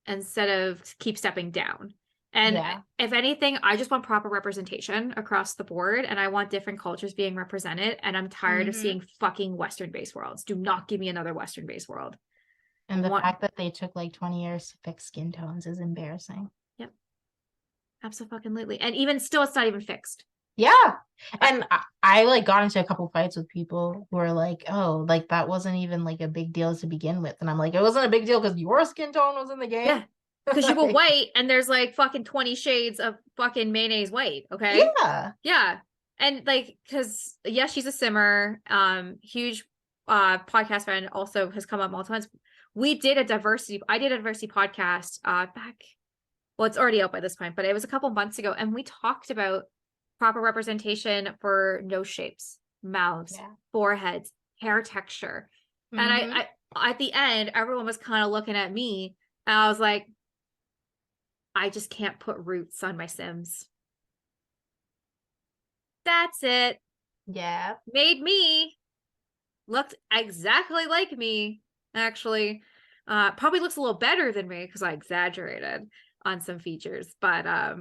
instead of keep stepping down. And Yeah. if anything, I just want proper representation across the board, and I want different cultures being represented. And I'm tired of Hmm. seeing fucking Western-based worlds. Do not give me another Western-based world. I And the want, fact that they took like 20 years to fix skin tones is embarrassing. yep, absolutely. And even still, it's not even fixed. Yeah. And I like got into a couple fights with people who are like, oh, like that wasn't even like a big deal to begin with. And I'm like, it wasn't a big deal because your skin tone was in the game. Yeah. Because you were Like, white and there's like fucking 20 shades of fucking mayonnaise white. Okay. yeah. Yeah. And like, because yeah, she's a simmer. Huge podcast friend also has come up multiple times. I did a diversity podcast back, well, it's already out by this point, but it was a couple months ago, and we talked about proper representation for nose shapes, mouths, Yeah. foreheads, hair texture. And Hmm. I at the end, everyone was kind of looking at me, and I was like, I just can't put roots on my Sims. That's it. Yeah. Made me looked exactly like me, actually. Probably looks a little better than me because I exaggerated on some features, but I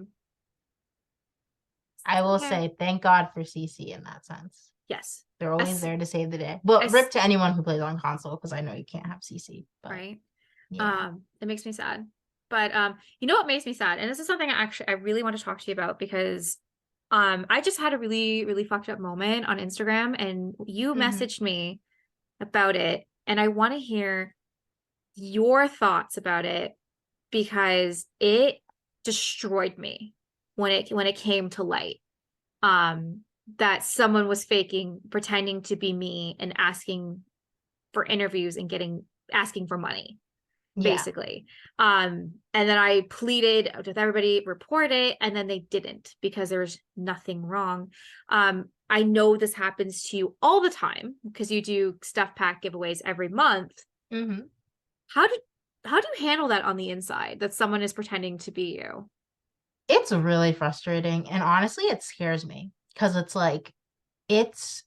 will yeah. say thank God for CC in that sense. Yes. They're always As, there to save the day. But as, rip to anyone who plays on console because I know you can't have CC. But right. yeah. It makes me sad. But you know what makes me sad? And this is something I really want to talk to you about because I just had a really, really fucked up moment on Instagram and you Hmm. messaged me about it. And I want to hear your thoughts about it because it destroyed me when it came to light. Um, that someone was faking, pretending to be me and asking for interviews and asking for money, Yeah. basically. And then I pleaded with everybody, report it, and then they didn't because there's nothing wrong. I know this happens to you all the time because you do stuff pack giveaways every month. Hmm. How do you handle that on the inside, that someone is pretending to be you? It's really frustrating. And honestly, it scares me because it's like, it's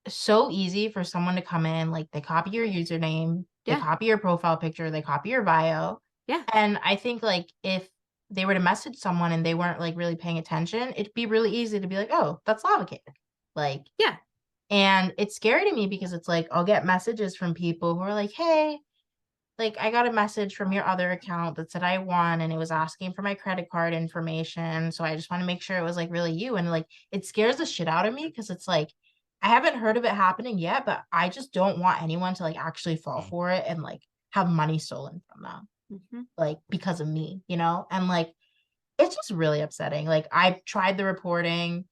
so easy for someone to come in, like they copy your username, they Yeah. copy your profile picture, they copy your bio. Yeah. And I think like if they were to message someone and they weren't like really paying attention, it'd be really easy to be like, oh, that's Lavahcake. Like, Yeah. and it's scary to me because it's like I'll get messages from people who are like, hey, like I got a message from your other account that said I won and it was asking for my credit card information. So I just want to make sure it was like really you. And like it scares the shit out of me because it's like I haven't heard of it happening yet, but I just don't want anyone to like actually fall for it and like have money stolen from them, Mm-hmm. like because of me, you know? And like it's just really upsetting. Like I tried the reporting,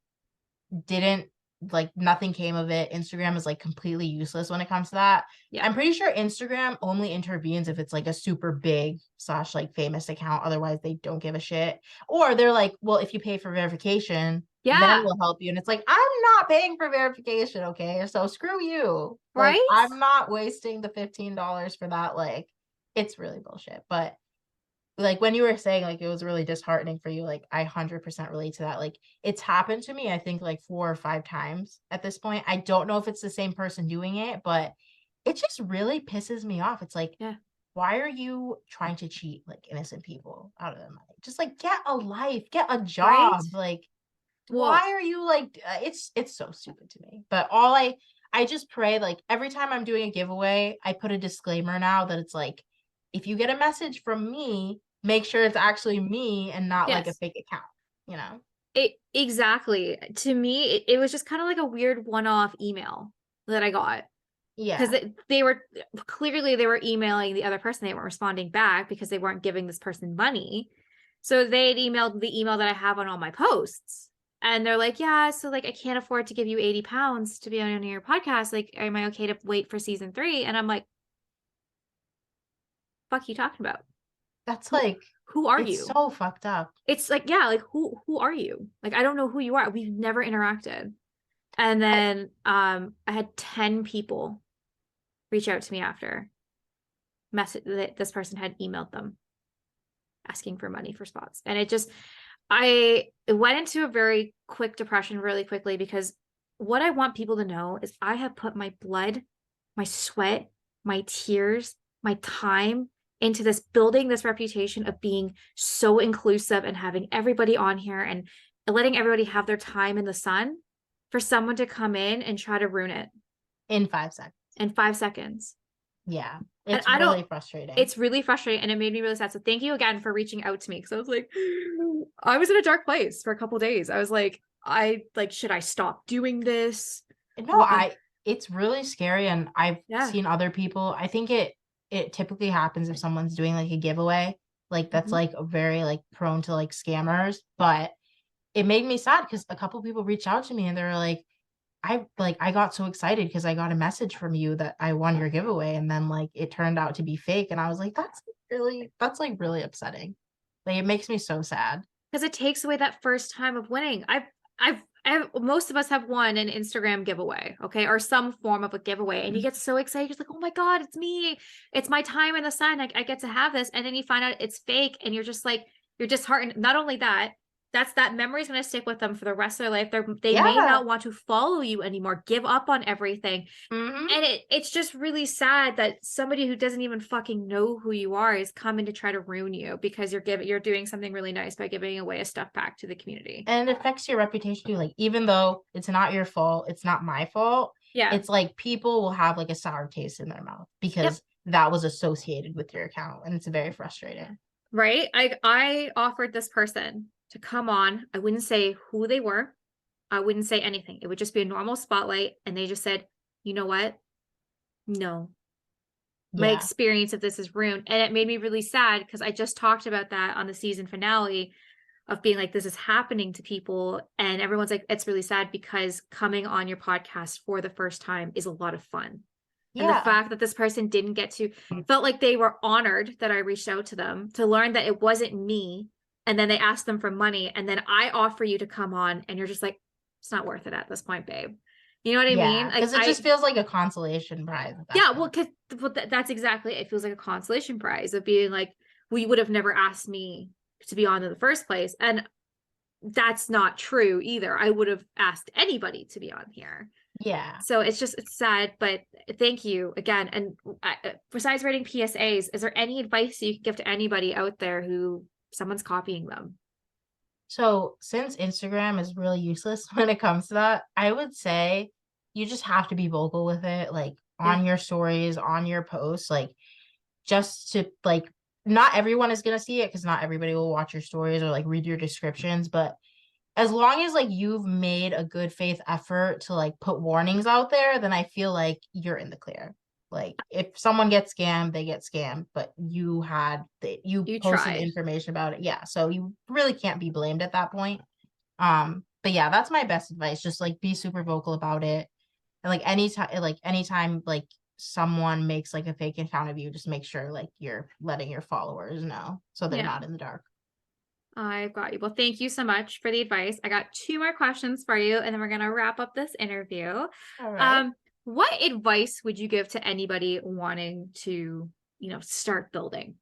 didn't, like nothing came of it. Instagram is like completely useless when it comes to that. Yeah. I'm pretty sure Instagram only intervenes if it's like a super big slash like famous account. Otherwise, they don't give a shit. Or they're like, well, if you pay for verification, then Yeah. we'll help you. And it's like, I'm not paying for verification, okay? So screw you. Like, Right? I'm not wasting the $15 for that. Like, it's really bullshit. But like when you were saying like it was really disheartening for you, like I 100% relate to that. Like it's happened to me I think like 4 or 5 times at this point. I don't know if it's the same person doing it, but it just really pisses me off. It's like, Yeah. why are you trying to cheat like innocent people out of their money? Just like get a life, get a Right? job. Like Well, why are you like it's so stupid to me. But all I just pray like every time I'm doing a giveaway, I put a disclaimer now that it's like if you get a message from me, make sure it's actually me and not like a yes. fake account, you know? It exactly. To me, it was just kind of like a weird one-off email that I got because Yeah. they were clearly they were emailing the other person. They weren't responding back because they weren't giving this person money. So they had emailed the email that I have on all my posts. And they're like, yeah, so like I can't afford to give you 80 pounds to be on your podcast. Like, am I okay to wait for season 3? And I'm like, fuck you talking about? That's Who like who are it's you? so fucked up. It's like, yeah, like who are you? Like I don't know who you are. We've never interacted. And I then I had 10 people reach out to me after message that this person had emailed them asking for money for spots. And I went into a very quick depression really quickly because what I want people to know is I have put my blood, my sweat, my tears, my time into this, building this reputation of being so inclusive and having everybody on here and letting everybody have their time in the sun, for someone to come in and try to ruin it in 5 seconds. in 5 seconds. Yeah. And It's I don't, really frustrating. it's really frustrating and it made me really sad. So thank you again for reaching out to me. Cause I was like, I was in a dark place for a couple days. I was like, should I stop doing this? No, What? it's really scary and I've Yeah. seen other people. I think it typically happens if someone's doing like a giveaway, like that's Mhm. like very like prone to like scammers, but it made me sad because a couple people reached out to me and they were like I got so excited because I got a message from you that I won your giveaway and then like it turned out to be fake and I was like that's like really upsetting. Like it makes me so sad. Because it takes away that first time of winning. Most of us have won an Instagram giveaway, okay, or some form of a giveaway, and you get so excited. You're like, oh my God, it's me. It's my time in the sun. I get to have this. And then you find out it's fake, and you're just like, you're disheartened. Not only that, that memory is going to stick with them for the rest of their life. They may Yeah. not want to follow you anymore, give up on everything. Hmm. And it's just really sad that somebody who doesn't even fucking know who you are is coming to try to ruin you because you're doing something really nice by giving away a stuff pack to the community. And it affects your reputation too. Like even though it's not your fault, it's not my fault. Yeah. It's like people will have like a sour taste in their mouth Yep. because that was associated with your account, and it's very frustrating. Right. I offered this person to come on. I wouldn't say who they were. I wouldn't say anything. It would just be a normal spotlight. And they just said, you know what? No, my Yeah. experience of this is ruined. And it made me really sad because I just talked about that on the season finale. of being like, this is happening to people. And everyone's like, it's really sad because coming on your podcast for the first time is a lot of fun. And the Yeah. fact that this person didn't get to, felt like they were honored that I reached out to them to learn that it wasn't me. And then they asked them for money. And then I offer you to come on and you're just like, it's not worth it at this point, babe. You know what I mean? Yeah. Like Because it just feels like a consolation prize at that yeah, well, point. cause that's exactly it. It feels like a consolation prize of being like, well, you would have never asked me to be on in the first place. And that's not true either. I would have asked anybody to be on here. Yeah. So it's sad, but thank you again. And besides writing PSAs, is there any advice you can give to anybody out there who someone's copying them? So since Instagram is really useless when it comes to that, I would say you just have to be vocal with it, like Yeah, on your stories, on your posts, like just to like not everyone is gonna see it because not everybody will watch your stories or like read your descriptions, but as long as like you've made a good faith effort to like put warnings out there, then I feel like you're in the clear. Like if someone gets scammed, they get scammed, but you you posted tried. information about it. Yeah. So you really can't be blamed at that point. But yeah, that's my best advice. Just like be super vocal about it. And anytime like someone makes like a fake account of you, just make sure like you're letting your followers know so they're Yeah. not in the dark. I've got you. Well, thank you so much for the advice. I got two more questions for you, and then we're going to wrap up this interview. All right. Um, what advice would you give to anybody wanting to, start building?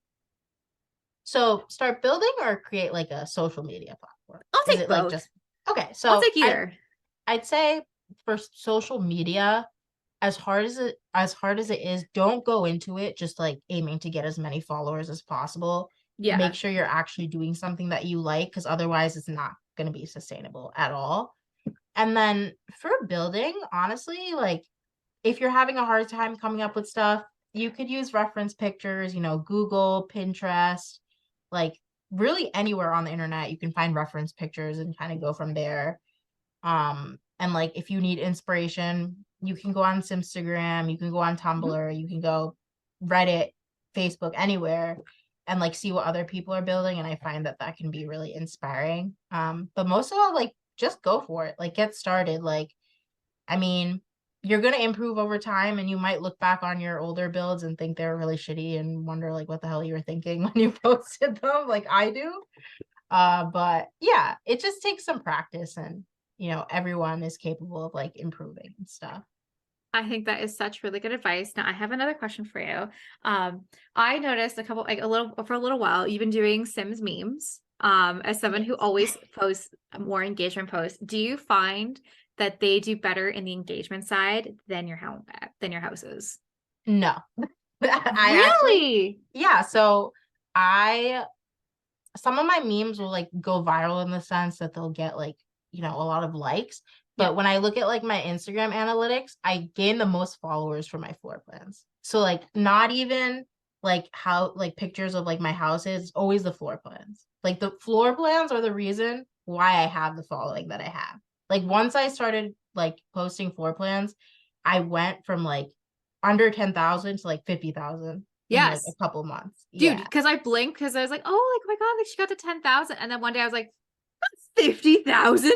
So start building or create like a social media platform? I'll Is take it like both. just okay? I'll So take either. I'd say for social media, as hard as it is, don't go into it just like aiming to get as many followers as possible. Make Yeah. sure you're actually doing something that you like, because otherwise it's not going to be sustainable at all. And then for building, honestly, like if you're having a hard time coming up with stuff, you could use reference pictures, Google, Pinterest, like really anywhere on the internet, you can find reference pictures and kind of go from there. And like if you need inspiration, you can go on Instagram, you can go on Mhm. Tumblr, you can go Reddit, Facebook, anywhere and like see what other people are building. And I find that that can be really inspiring. But most of all, like just go for it, like get started. Like, I mean, you're going to improve over time and you might look back on your older builds and think they're really shitty and wonder like what the hell you were thinking when you posted them, like I do. But yeah, it just takes some practice and everyone is capable of like improving and stuff. I think that is such really good advice. Now, I have another question for you. I noticed for a little while, you've been doing Sims memes. As someone who Yes. always posts more engagement posts, do you find that they do better in the engagement side than your houses? No. I actually, Really? yeah, so I some of my memes will like go viral in the sense that they'll get like, a lot of likes. Yeah. But when I look at like my Instagram analytics, I gain the most followers for my floor plans. So like not even like how like pictures of like my houses, it's always the floor plans. Like the floor plans are the reason why I have the following that I have. Like once I started like posting floor plans, I went from like under 10,000 to like 50,000 in like a Yes. couple months. Dude, Yeah. because I blinked because I was like, oh, like, oh my God, like she got to 10,000. And then one day I was like, 50,000?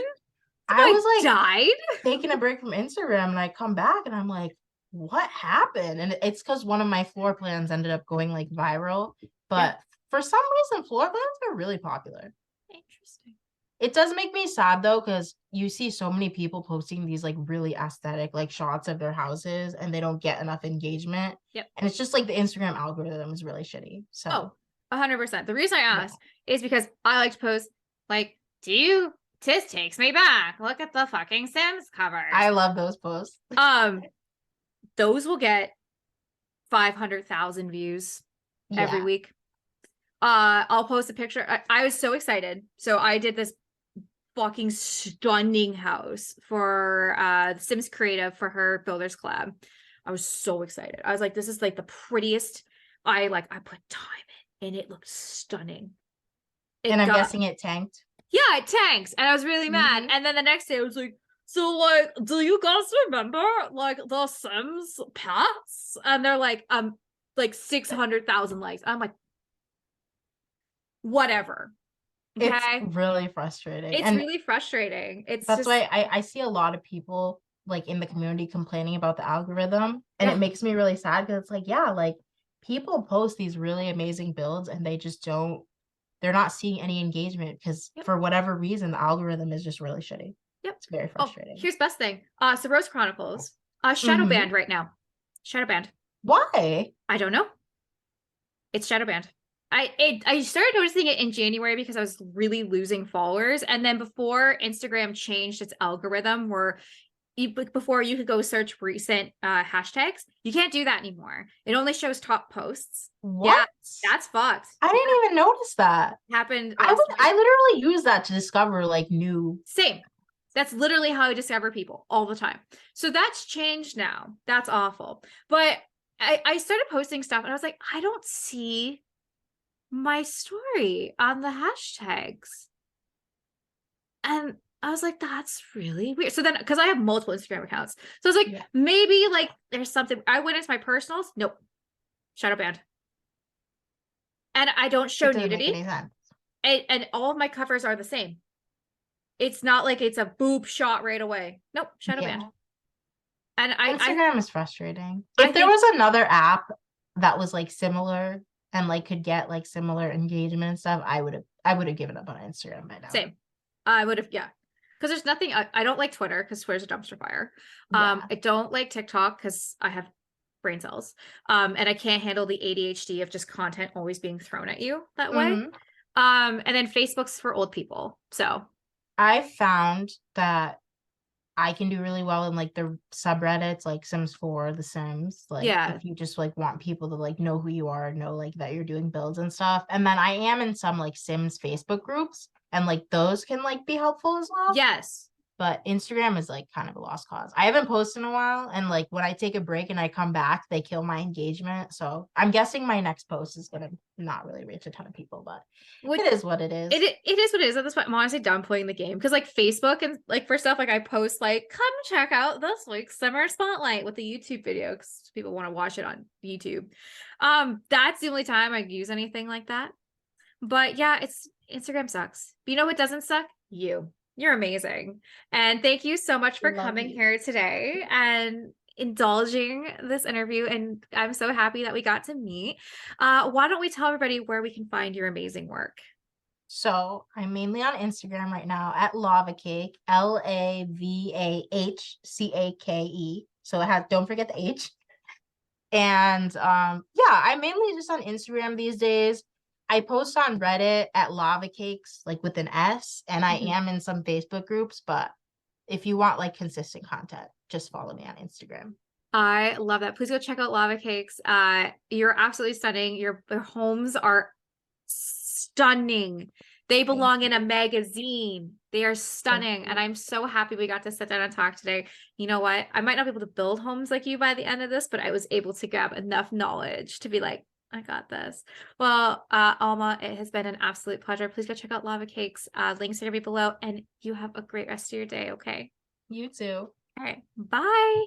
I I was like died. taking a break from Instagram and I come back and I'm like, what happened? And it's because one of my floor plans ended up going like viral. Yeah. But for some reason, floor plans are really popular. Interesting. It does make me sad though, because you see so many people posting these like really aesthetic like shots of their houses and they don't get enough engagement. Yep. And it's just like the Instagram algorithm is really shitty. Oh, So 100%. The reason I yeah, asked is because I like to post, like, this takes me back. Look at the fucking Sims covers. I love those posts. Um, those will get 500,000 views every Yeah. week. I'll post a picture. I was so excited. So I did this fucking stunning house for the Sims Creative for her Builders Collab. I was so excited. I was like, this is like the prettiest. I put time in and it looked stunning. And It I'm got guessing it tanked. yeah, it tanks. And I was really mad. Mm-hmm. And then the next day I was like, so like, do you guys remember like the Sims pets? And they're like 600,000 likes. I'm like, whatever. It's Okay. really frustrating. It's And really frustrating. It's that's just, why I see a lot of people like in the community complaining about the algorithm. And it yeah, makes me really sad because it's like, yeah, like people post these really amazing builds and they're not seeing any engagement because yep, for whatever reason, the algorithm is just really shitty. yep. It's very Oh, frustrating. here's best thing. So Rose Chronicles, shadow Hmm. banned right now. Shadow banned. Why? I don't know. It's shadow banned. I started noticing it in January because I was really losing followers, and then before Instagram changed its algorithm, where before you could go search recent hashtags, you can't do that anymore. It only shows top posts. What? Yeah, that's fucked. I Yeah, didn't even notice that. happened I last would week. I literally use that to discover like new. Same. That's literally how I discover people all the time. So that's changed now. That's awful. But I started posting stuff and I was like, I don't see my story on the hashtags. And I was like, that's really weird. So then, because I have multiple Instagram accounts, so I was like, Yeah. maybe like there's something. I went into my personals. Nope, shadow banned. And I don't show It doesn't make nudity. any sense. And all of my covers are the same. It's not like it's a boob shot right away. Nope, shadow banned. Yeah. And Instagram is frustrating. I If there think was another app that was like similar and like could get like similar engagement and stuff, I would have given up on Instagram by now. same. I would have, yeah. Because there's nothing, I don't like Twitter because Twitter's a dumpster fire. Yeah. I don't like TikTok because I have brain cells. And I can't handle the ADHD of just content always being thrown at you that way. Hmm. And then Facebook's for old people. So I found that I can do really well in like the subreddits like Sims 4, The Sims. Like yeah. if you just like want people to like know who you are, know like that you're doing builds and stuff. And then I am in some like Sims Facebook groups and like those can like be helpful as well. Yes. But Instagram is like kind of a lost cause. I haven't posted in a while, and like when I take a break and I come back, they kill my engagement. So I'm guessing my next post is gonna not really reach a ton of people, but Which it is what it is. it is what it is. At this point, I'm honestly done playing the game because like Facebook and like for stuff like I post like come check out this week's summer spotlight with the YouTube video because people want to watch it on YouTube. That's the only time I use anything like that. But yeah, it's Instagram sucks. But you know what doesn't suck? You. You're amazing. And thank you so much for Love coming you. here today and indulging this interview. And I'm so happy that we got to meet. Why don't we tell everybody where we can find your amazing work? So I'm mainly on Instagram right now at Lavahcake, Lavahcake. So it has don't forget the H. And yeah, I'm mainly just on Instagram these days. I post on Reddit at Lava Cakes, like with an S, and I Mhm. am in some Facebook groups, but if you want like consistent content, just follow me on Instagram. I love that. Please go check out Lavahcakes. You're absolutely stunning. Your homes are stunning. They Thank belong in a you. magazine. They are Thank stunning. And you. I'm so happy we got to sit down and talk today. You know what? I might not be able to build homes like you by the end of this, but I was able to grab enough knowledge to be like, I got this. Well, Alma, it has been an absolute pleasure. Please go check out Lavahcakes. Links are gonna be below, and you have a great rest of your day, okay? You too. All right. Bye.